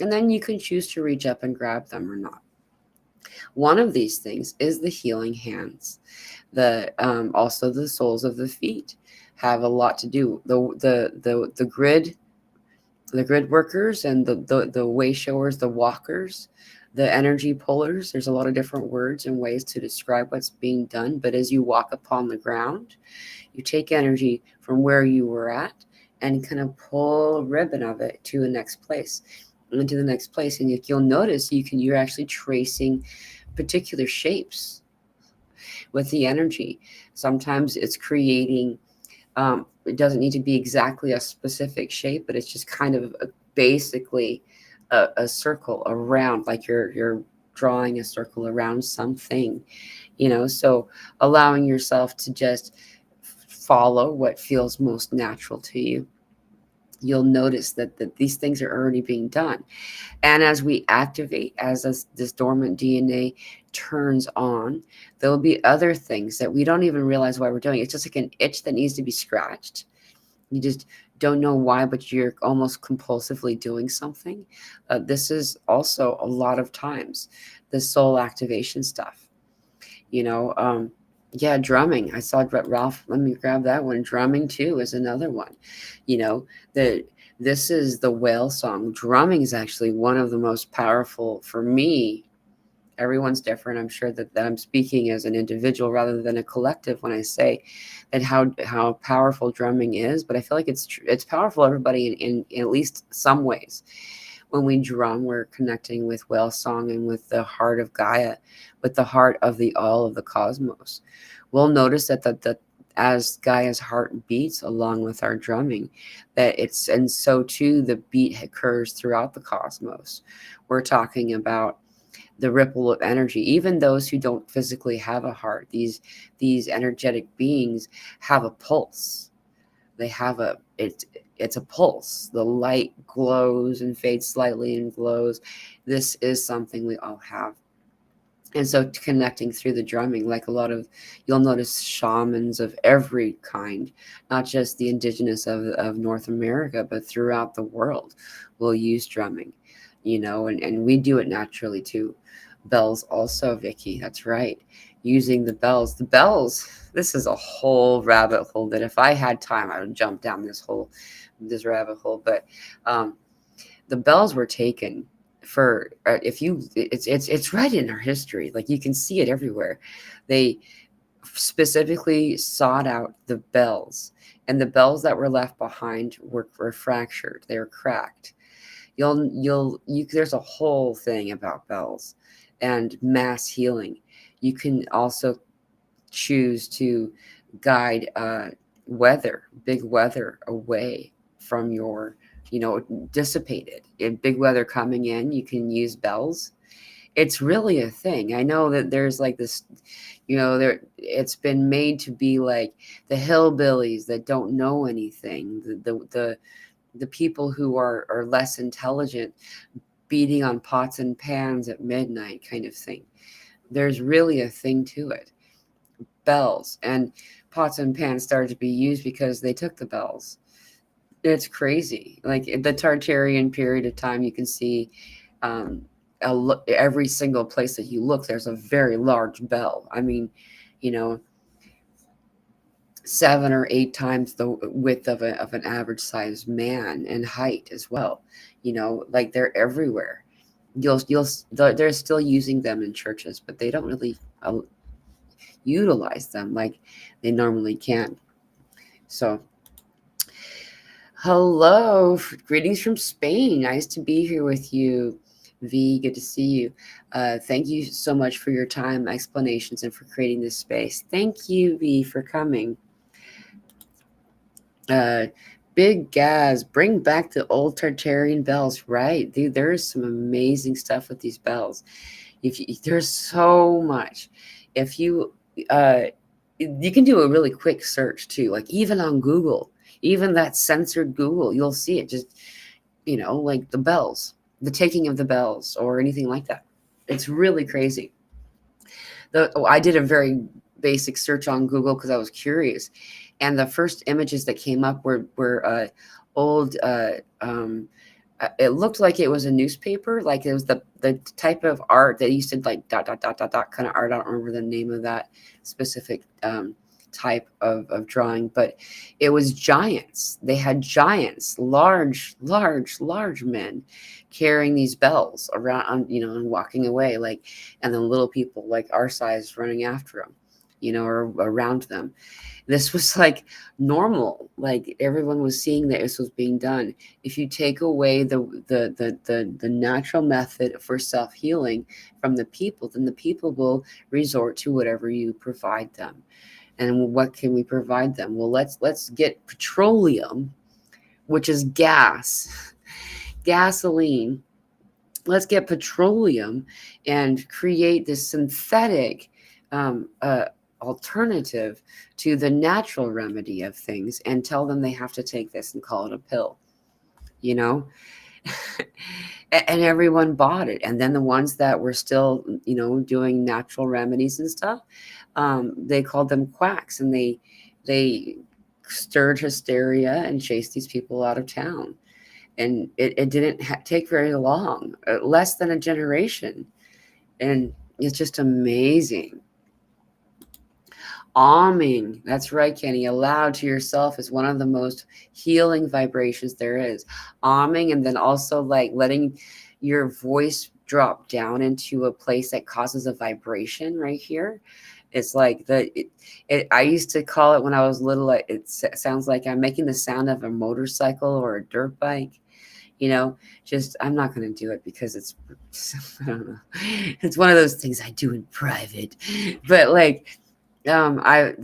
And then you can choose to reach up and grab them or not. One of these things is the healing hands. Also the soles of the feet have a lot to do. The grid workers and the way showers, the walkers, the energy pullers. There's a lot of different words and ways to describe what's being done. But as you walk upon the ground, you take energy from where you were at and kind of pull a ribbon of it to the next place, into the next place. And you'll notice you're actually tracing particular shapes with the energy. Sometimes it's creating, it doesn't need to be exactly a specific shape, but it's just kind of basically a circle around, like you're drawing a circle around something, so allowing yourself to just follow what feels most natural to you. You'll notice that these things are already being done. And as we activate, as this dormant DNA turns on, there will be other things that we don't even realize why we're doing. It's just like an itch that needs to be scratched. You just don't know why, but you're almost compulsively doing something. This is also a lot of times the soul activation stuff. Yeah, drumming. I saw Ralph. Let me grab that one. Drumming too is another one. This is the whale song. Drumming is actually one of the most powerful for me. Everyone's different. I'm sure that I'm speaking as an individual rather than a collective when I say that how powerful drumming is. But I feel like it's powerful everybody in at least some ways. When we drum, we're connecting with whale song and with the heart of Gaia, with the heart of the all of the cosmos. We'll notice that as Gaia's heart beats along with our drumming, and so too the beat occurs throughout the cosmos. We're talking about the ripple of energy. Even those who don't physically have a heart, these energetic beings have a pulse. They have it's a pulse. The light glows and fades slightly and glows. This is something we all have. And so connecting through the drumming, like you'll notice shamans of every kind, not just the indigenous of North America, but throughout the world will use drumming, and we do it naturally too. Bells also, Vicky, that's right. using the bells. The bells, this is a whole rabbit hole that if I had time, I would jump down this rabbit hole. But the bells were taken for if you it's right in our history. Like you can see it everywhere. They specifically sought out the bells, and the bells that were left behind were fractured. They were cracked. There's a whole thing about bells and mass healing. You can also choose to guide big weather away from your, dissipated. If big weather coming in, you can use bells. It's really a thing. I know that there's like this, it's been made to be like the hillbillies that don't know anything, the people who are less intelligent beating on pots and pans at midnight kind of thing. There's really a thing to it. Bells and pots and pans started to be used because they took the bells. It's crazy. Like the Tartarian period of time, you can see every single place that you look, there's a very large bell. I mean, 7 or 8 times the width of an average sized man in height as well. Like they're everywhere. They're still using them in churches, but they don't really utilize them like they normally can. So, hello, greetings from Spain. Nice to be here with you, V. Good to see you. Thank you so much for your time, explanations, and for creating this space. Thank you, V, for coming. Big Gaz, bring back the old Tartarian bells. Right, dude, there is some amazing stuff with these bells. There's so much. If you can do a really quick search too, like even on Google, even that censored Google, you'll see it. Just like the bells, the taking of the bells, or anything like that. It's really crazy. I did a very basic search on Google because I was curious, and the first images that came up were old. It looked like it was a newspaper, like it was the type of art that used to like dot dot dot dot dot kind of art. I don't remember the name of that specific type of drawing, but it was giants. They had giants, large men carrying these bells around, and walking away, like, and then little people like our size running after them, or around them. This was like normal. Like everyone was seeing that this was being done. If you take away the natural method for self-healing from the people, then the people will resort to whatever you provide them. And what can we provide them? Well, let's get petroleum, which is gasoline. Let's get petroleum and create this synthetic alternative to the natural remedy of things, and tell them they have to take this and call it a pill, and everyone bought it. And then the ones that were still, doing natural remedies and stuff, they called them quacks, and they stirred hysteria and chased these people out of town. And it didn't take very long, less than a generation. And it's just amazing. Ahming, that's right, Kenny. Aloud to yourself is one of the most healing vibrations there is. Ahming, and then also like letting your voice drop down into a place that causes a vibration right here. It's like I used to call it when I was little, it sounds like I'm making the sound of a motorcycle or a dirt bike. Just I'm not going to do it because it's I don't know. It's one of those things I do in private. But like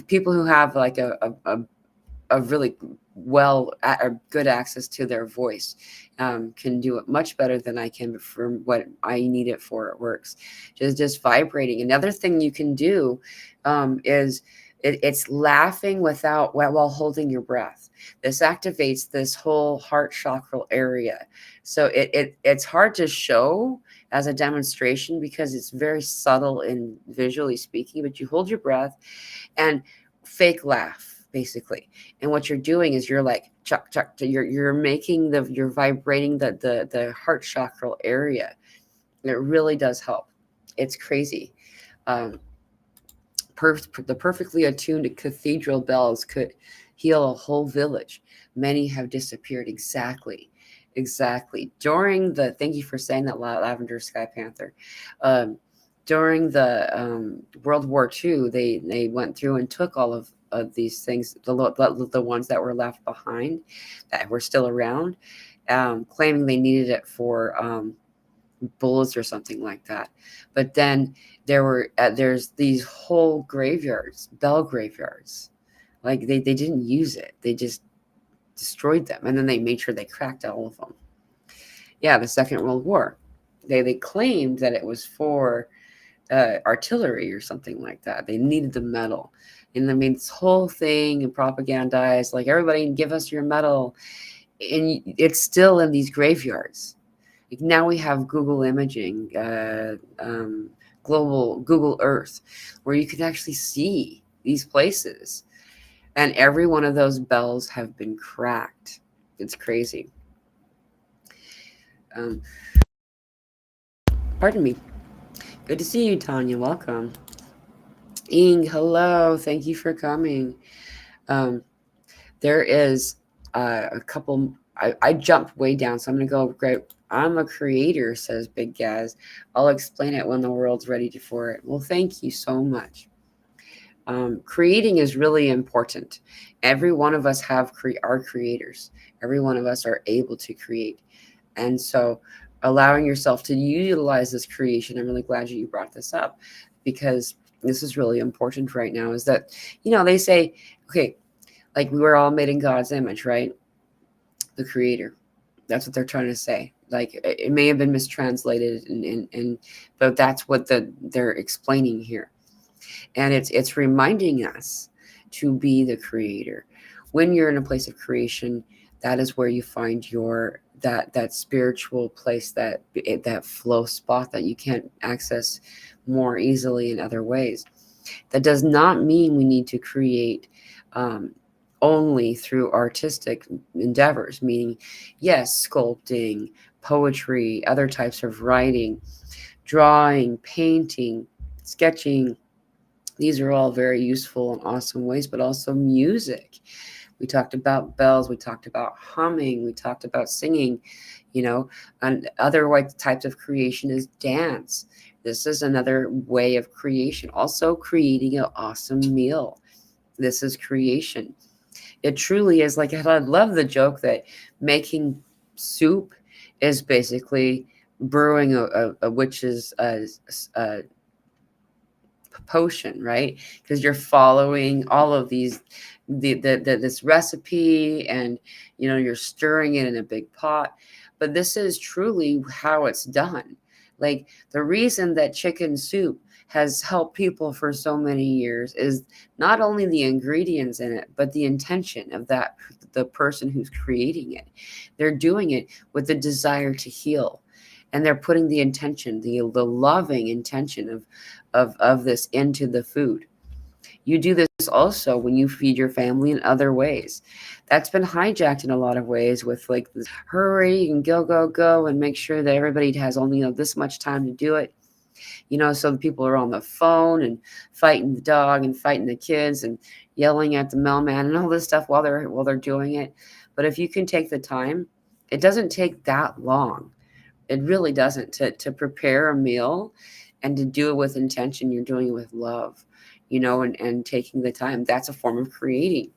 people who have like a really good access to their voice can do it much better than I can for what I need it for. It works. Just vibrating. Another thing you can do is it's laughing while holding your breath. This activates this whole heart chakra area. So it's hard to show as a demonstration because it's very subtle in visually speaking, but you hold your breath and fake laugh basically. And what you're doing is you're like chuck, you're making you're vibrating the heart chakra area. And it really does help. It's crazy. the perfectly attuned cathedral bells could heal a whole village. Many have disappeared. Exactly. During the, thank you for saying that, Lavender Sky Panther. Um, During the World War II, they went through and took all of these things, the ones that were left behind, that were still around, claiming they needed it for bullets or something like that. But then there's these whole graveyards, bell graveyards, like they didn't use it, they just destroyed them, and then they made sure they cracked all of them. Yeah, the Second World War, they claimed that it was for artillery or something like that. They needed the metal, and they made this whole thing and propagandized, like, everybody give us your metal, and it's still in these graveyards. Like, now we have Google imaging, global Google Earth, where you can actually see these places, and every one of those bells have been cracked. It's crazy. Pardon me. Good to see you, Tanya. Welcome. Ing, hello. Thank you for coming. There is a couple. I jumped way down, so I'm going to go great. I'm a creator, says Big Gaz. I'll explain it when the world's ready for it. Well, thank you so much. Creating is really important. Every one of us are creators. Every one of us are able to create. And so allowing yourself to utilize this creation, I'm really glad you brought this up, because this is really important right now, is that, they say, okay, like, we were all made in God's image, right? The creator. That's what they're trying to say. Like, it may have been mistranslated, but that's what they're explaining here. And it's reminding us to be the creator. When you're in a place of creation, that is where you find that spiritual place, that flow spot that you can't access more easily in other ways. That does not mean we need to create only through artistic endeavors, meaning, yes, sculpting, poetry, other types of writing, drawing, painting, sketching. These are all very useful and awesome ways, but also music. We talked about bells, we talked about humming, we talked about singing, and other types of creation is dance. This is another way of creation. Also, creating an awesome meal. This is creation. It truly is. Like, I love the joke that making soup is basically brewing a witch's potion, right? Because you're following all of these, this recipe, and you're stirring it in a big pot. But this is truly how it's done. Like, the reason that chicken soup has helped people for so many years is not only the ingredients in it, but the intention of the person who's creating it. They're doing it with the desire to heal, and they're putting the intention, the loving intention of this into the food. You do this also when you feed your family in other ways. That's been hijacked in a lot of ways, with like this hurry and go and make sure that everybody has only this much time to do it. So the people are on the phone and fighting the dog and fighting the kids and yelling at the mailman and all this stuff while they're doing it. But if you can take the time, it doesn't take that long. It really doesn't, to prepare a meal and to do it with intention. You're doing it with love, and taking the time. That's a form of creating,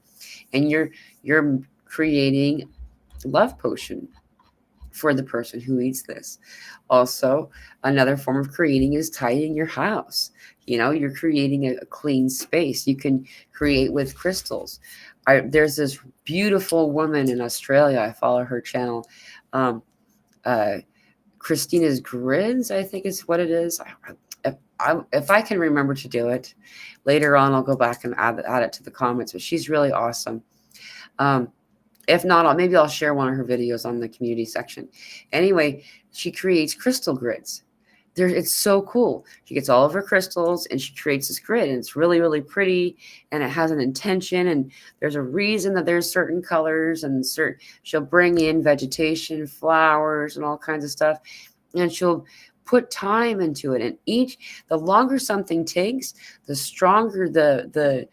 and you're creating love potion for the person who eats this. Also, another form of creating is tidying your house. You're creating a clean space. You can create with crystals. There's this beautiful woman in Australia. I follow her channel. Christina's Grids, I think is what it is. If I can remember to do it later on, I'll go back and add it to the comments. But she's really awesome. If not, maybe I'll share one of her videos on the community section. Anyway, she creates crystal grids. It's so cool. She gets all of her crystals and she creates this grid, and it's really, really pretty, and it has an intention, and there's a reason that there's certain colors, and she'll bring in vegetation, flowers, and all kinds of stuff, and she'll put time into it. And the longer something takes, the stronger the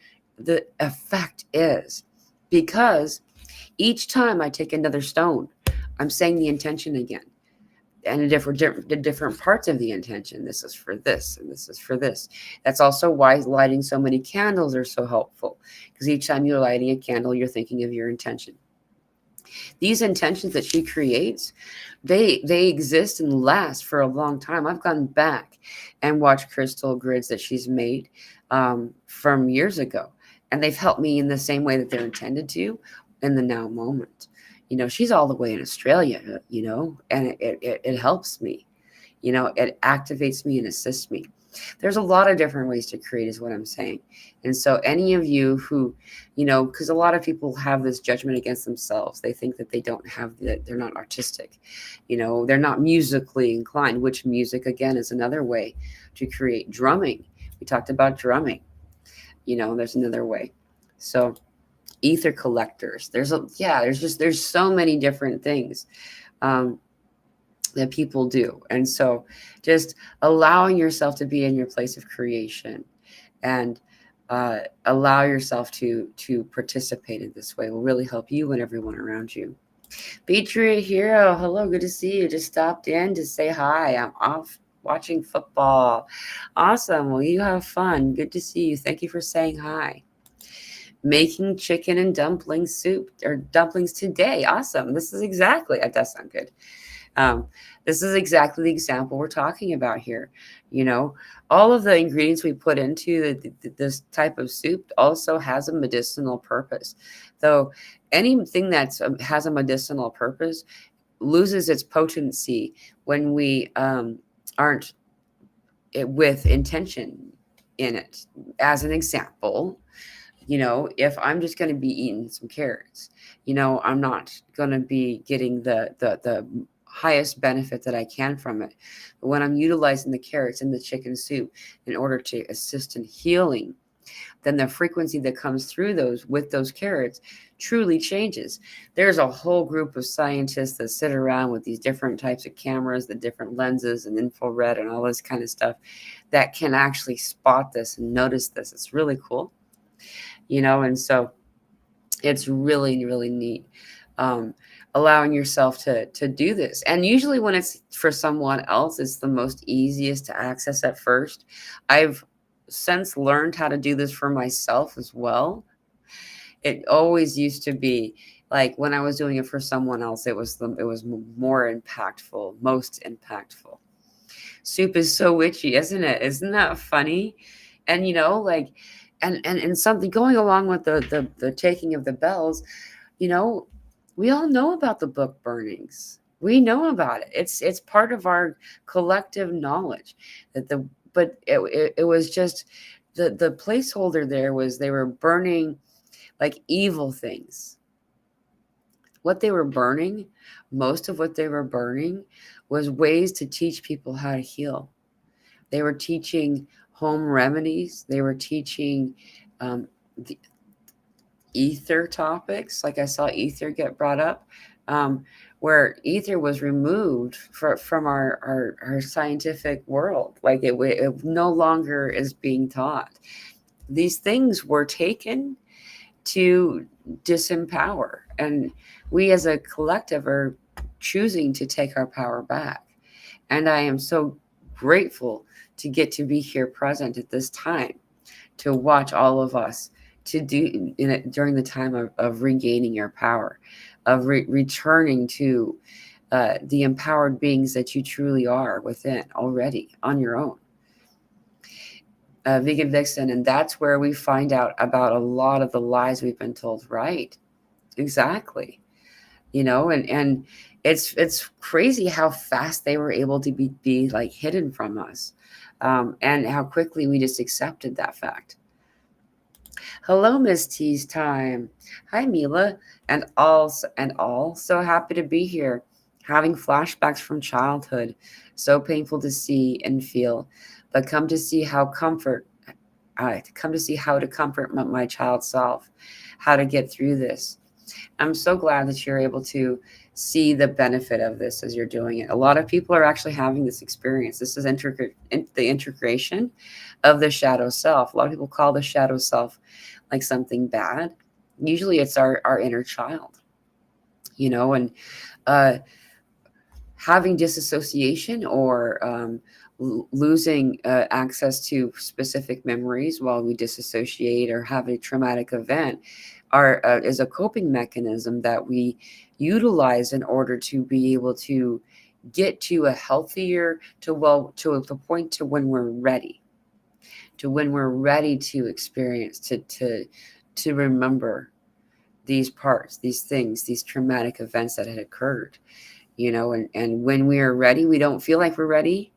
effect is, because each time I take another stone, I'm saying the intention again, and the different parts of the intention. This is for this, and this is for this. That's also why lighting so many candles are so helpful, because each time you're lighting a candle, you're thinking of your intention. These intentions that she creates, they exist and last for a long time. I've gone back and watched crystal grids that she's made from years ago, and they've helped me in the same way that they're intended to in the now moment. She's all the way in Australia, and it helps me. It activates me and assists me. There's a lot of different ways to create, is what I'm saying. And so any of you who, because a lot of people have this judgment against themselves. They think that they don't have that, they're not artistic, they're not musically inclined, which music, again, is another way to create. Drumming. We talked about drumming. There's another way. So ether collectors. There's so many different things that people do. And so just allowing yourself to be in your place of creation and allow yourself to participate in this way will really help you and everyone around you. Patriot Hero, hello, good to see you. Just stopped in to say hi. I'm off watching football. Awesome. Well, you have fun. Good to see you. Thank you for saying hi. Making chicken and dumpling soup or dumplings today. Awesome. This is exactly, that does sound good. This is exactly the example we're talking about here. All of the ingredients we put into this type of soup also has a medicinal purpose. Though anything that has a medicinal purpose loses its potency when we aren't with intention in it. As an example, if I'm just going to be eating some carrots, I'm not going to be getting the highest benefit that I can from it. But when I'm utilizing the carrots in the chicken soup in order to assist in healing, then the frequency that comes through with those carrots truly changes. There's a whole group of scientists that sit around with these different types of cameras, the different lenses and infrared and all this kind of stuff that can actually spot this and notice this. It's really cool. And so it's really, really neat. Allowing yourself to do this. And usually when it's for someone else, it's the most easiest to access at first. I've since learned how to do this for myself as well. It always used to be like when I was doing it for someone else, it was more impactful, most impactful. Soup is so witchy, isn't it? Isn't that funny? And and something going along with the taking of the bells, we all know about the book burnings. We know about it. It's part of our collective knowledge but it was just the placeholder there was they were burning like evil things. What they were burning, most of what they were burning was ways to teach people how to heal. They were teaching home remedies. They were teaching the ether topics. Like I saw ether get brought up, where ether was removed from our scientific world. Like it no longer is being taught. These things were taken to disempower. And we as a collective are choosing to take our power back. And I am so grateful to get to be here present at this time to watch all of us to do in it during the time of regaining your power, of returning to the empowered beings that you truly are within already on your own. Vegan Vixen, and that's where we find out about a lot of the lies we've been told. Right, exactly. And it's crazy how fast they were able to be like hidden from us, and how quickly we just accepted that fact. Hello, Miss T's time. Hi, Mila, and all. So happy to be here, having flashbacks from childhood. So painful to see and feel, but come to see how to comfort my child self, how to get through this. I'm so glad that you're able to see the benefit of this as you're doing it. A lot of people are actually having this experience. This is the integration of the shadow self. A lot of people call the shadow self like something bad. Usually it's our inner child, and uh, having disassociation or losing access to specific memories while we disassociate or have a traumatic event is a coping mechanism that we utilize in order to be able to get to a healthier, to the point to when we're ready, to experience, to remember these parts, these things, these traumatic events that had occurred. And when we are ready, we don't feel like we're ready.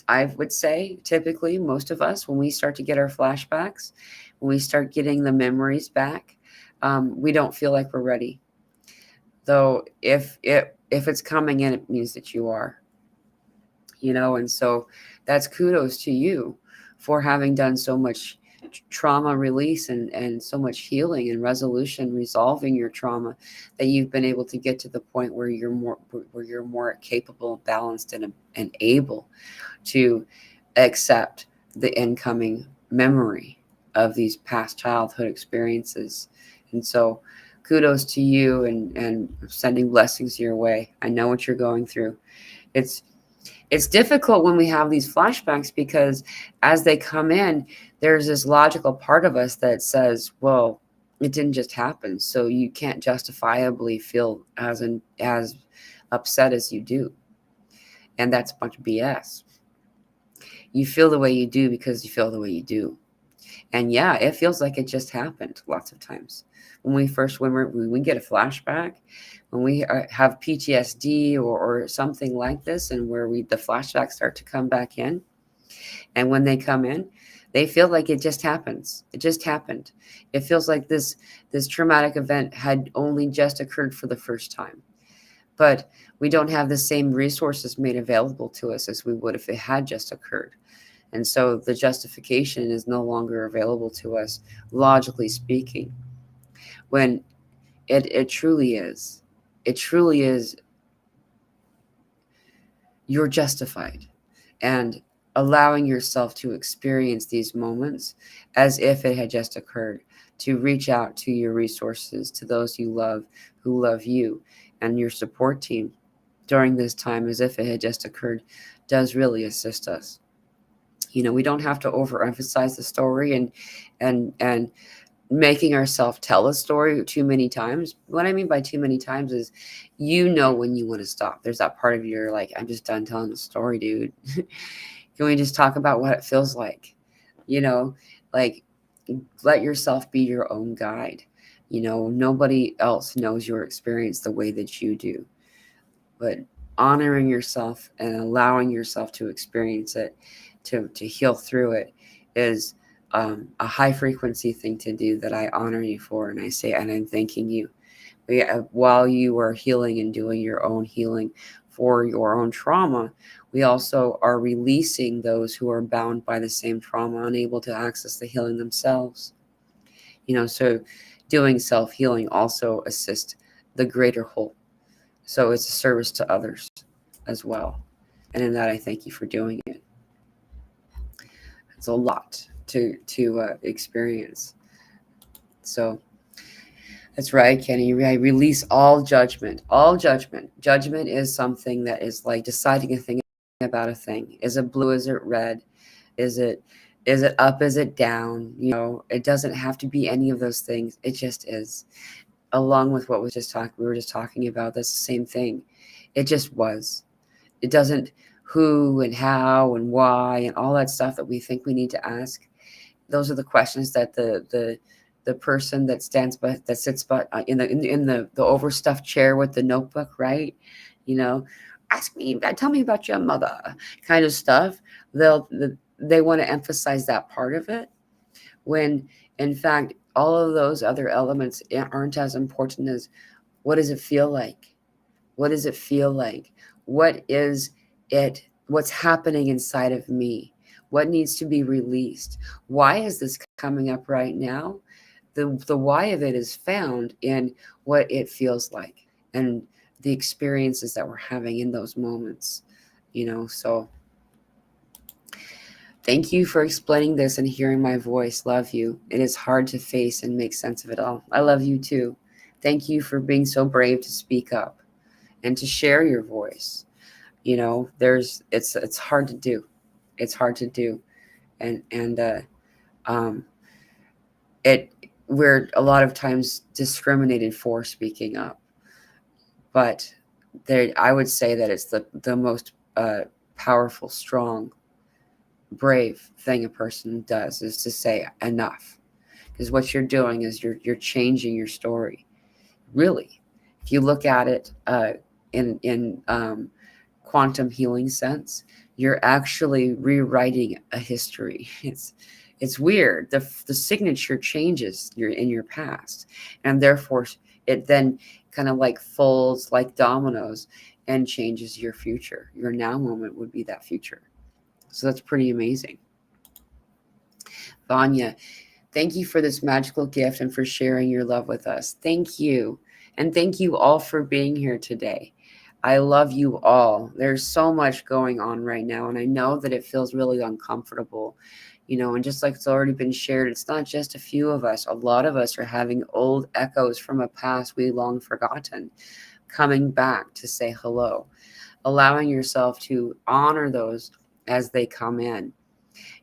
I would say typically most of us, when we start to get our flashbacks, when we start getting the memories back, we don't feel like we're ready. Though if it's coming in, it means that you are, and so that's kudos to you for having done so much trauma release and so much healing and resolution, resolving your trauma, that you've been able to get to the point where you're more capable, balanced, and able to accept the incoming memory of these past childhood experiences. And so kudos to you, and sending blessings your way. I know what you're going through. It's difficult when we have these flashbacks, because as they come in, there's this logical part of us that says, well, it didn't just happen, so you can't justifiably feel as upset as you do. And that's a bunch of BS. You feel the way you do because you feel the way you do. And yeah, it feels like it just happened lots of times. When we get a flashback, when we have PTSD or something like this, and where the flashbacks start to come back in, and when they come in, they feel like it just happens. It just happened. It feels like this traumatic event had only just occurred for the first time. But we don't have the same resources made available to us as we would if it had just occurred. And so the justification is no longer available to us, logically speaking, when it truly is. It truly is. You're justified. And allowing yourself to experience these moments as if it had just occurred, to reach out to your resources, to those you love, who love you, and your support team during this time as if it had just occurred, does really assist us. We don't have to overemphasize the story and making ourselves tell a story too many times. What I mean by too many times is, when you want to stop. There's that part of you, like, I'm just done telling the story, dude. Can we just talk about what it feels like? Like, let yourself be your own guide. Nobody else knows your experience the way that you do. But honoring yourself and allowing yourself to experience it, to heal through it, is a high frequency thing to do that I honor you for. And I say, and I'm thanking you. While you are healing and doing your own healing for your own trauma, we also are releasing those who are bound by the same trauma, unable to access the healing themselves. So doing self-healing also assists the greater whole. So it's a service to others as well. And in that, I thank you for doing it. It's a lot to experience. So that's right, Kenny. I release all judgment. All judgment. Judgment is something that is like deciding a thing about a thing. Is it blue? Is it red? Is it up? Is it down? It doesn't have to be any of those things. It just is. Along with what we were just talking about, that's the same thing. It just was. It doesn't who and how and why and all that stuff that we think we need to ask. Those are the questions that the person that sits in the overstuffed chair with the notebook, right? Tell me about your mother, kind of stuff. They want to emphasize that part of it, when in fact all of those other elements aren't as important as, what does it feel like? What does it feel like? What is it? What's happening inside of me? What needs to be released? Why is this coming up right now? The why of it is found in what it feels like. And the experiences that we're having in those moments, so thank you for explaining this and hearing my voice. Love you. It is hard to face and make sense of it all. I love you too. Thank you for being so brave to speak up and to share your voice. It's hard to do. It's hard to do. And um we're a lot of times discriminated for speaking up. But I would say that it's the most powerful, strong, brave thing a person does is to say enough, because what you're doing is you're changing your story. Really, if you look at it in quantum healing sense, you're actually rewriting a history. It's weird. The signature changes in your past, and therefore it then kind of like folds like dominoes and changes your future. Your now moment would be that future. So that's pretty amazing. Vanya, thank you for this magical gift and for sharing your love with us. Thank you. And thank you all for being here today. I love you all. There's so much going on right now, and I know that it feels really uncomfortable. And just like it's already been shared, it's not just a few of us. A lot of us are having old echoes from a past we long forgotten coming back to say hello, allowing yourself to honor those as they come in,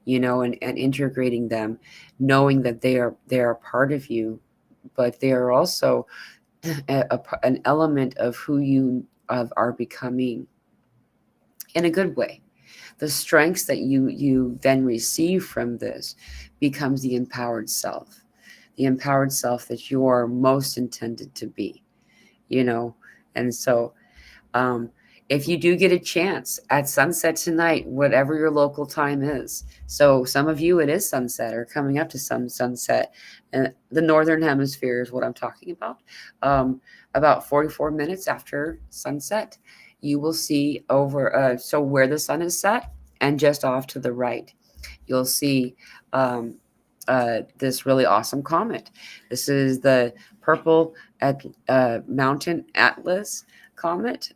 and integrating them, knowing that they are part of you, but they are also an element of who you are becoming in a good way. The strengths that you then receive from this becomes the empowered self that you are most intended to be, and so if you do get a chance at sunset tonight, whatever your local time is. So some of you, it is sunset or coming up to some sunset. And the Northern Hemisphere is what I'm talking about. About 44 minutes after sunset, you will see so where the sun is set and just off to the right, you'll see this really awesome comet. This is the purple mountain atlas comet.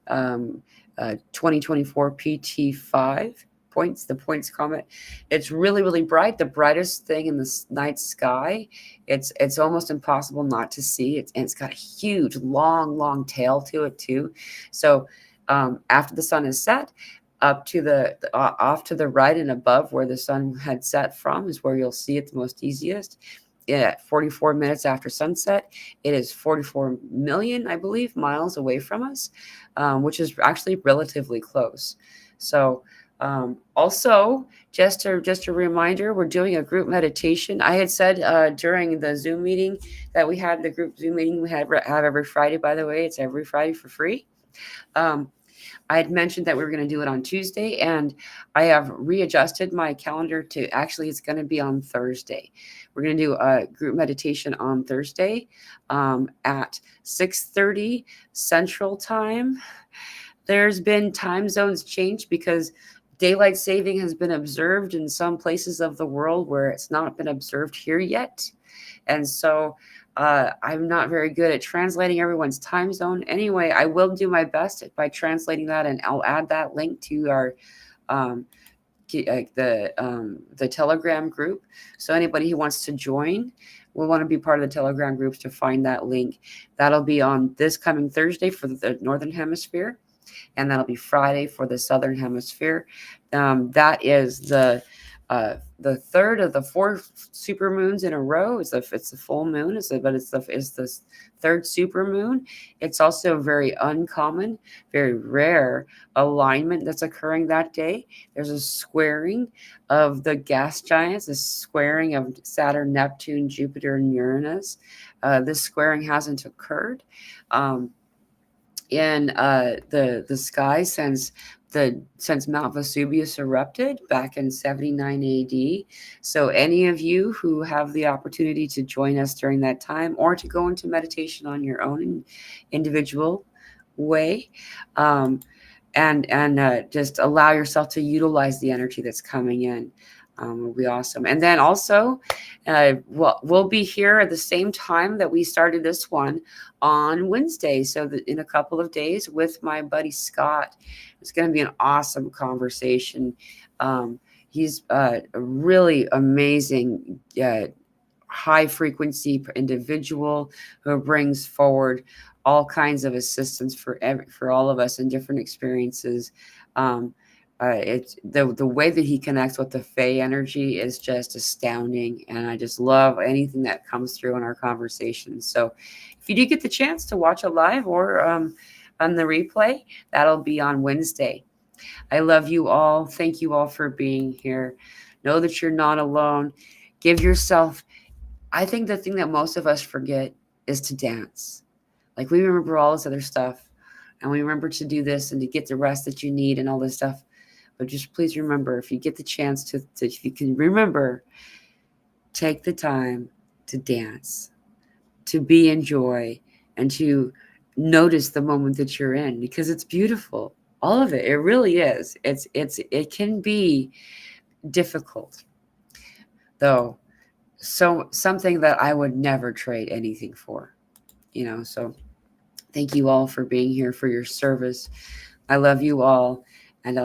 2024 PT5 points, the points comet. It's really, really bright, the brightest thing in the night sky. It's almost impossible not to see. It's got a huge, long tail to it too. So after the sun is set, up to off to the right and above where the sun had set from is where you'll see it the most easiest. At 44 minutes after sunset, it is 44 million, I believe, miles away from us, which is actually relatively close. So also, just a reminder, we're doing a group meditation. I had said during the Zoom meeting that we had the group Zoom meeting we have every Friday, by the way. It's every Friday for free. I had mentioned that we were going to do it on Tuesday, and I have readjusted my calendar to actually it's going to be on Thursday. We're going to do a group meditation on Thursday at 6:30 Central Time. There's been time zones changed because daylight saving has been observed in some places of the world where it's not been observed here yet. And so I'm not very good at translating everyone's time zone. Anyway, I will do my best by translating that, and I'll add that link to our the Telegram group. So anybody who wants to join will want to be part of the Telegram groups to find that link. That'll be on this coming Thursday for the Northern Hemisphere, and that'll be Friday for the Southern Hemisphere. That is the third of the 4 supermoons in a row. It's the full moon, but it's the third supermoon. It's also very uncommon, very rare alignment that's occurring that day. There's a squaring of the gas giants, a squaring of Saturn, Neptune, Jupiter, and Uranus. This squaring hasn't occurred in the sky since Mount Vesuvius erupted back in 79 AD. So any of you who have the opportunity to join us during that time, or to go into meditation on your own individual way, and just allow yourself to utilize the energy that's coming in. It'll be awesome. And then also, we'll be here at the same time that we started this one on Wednesday. So that in a couple of days with my buddy Scott, it's going to be an awesome conversation. He's a really amazing, high frequency individual who brings forward all kinds of assistance for all of us in different experiences. Um, it's the way that he connects with the Fey energy is just astounding, and I just love anything that comes through in our conversations. So, if you do get the chance to watch it live or on the replay, that'll be on Wednesday. I love you all. Thank you all for being here. Know that you're not alone. Give yourself. I think the thing that most of us forget is to dance. Like we remember all this other stuff, and we remember to do this and to get the rest that you need and all this stuff. But just please remember, if you get the chance to if you can remember, take the time to dance, to be in joy, and to notice the moment that you're in, because it's beautiful. All of it. It really is. It can be difficult, though. So something that I would never trade anything for, So thank you all for being here, for your service. I love you all.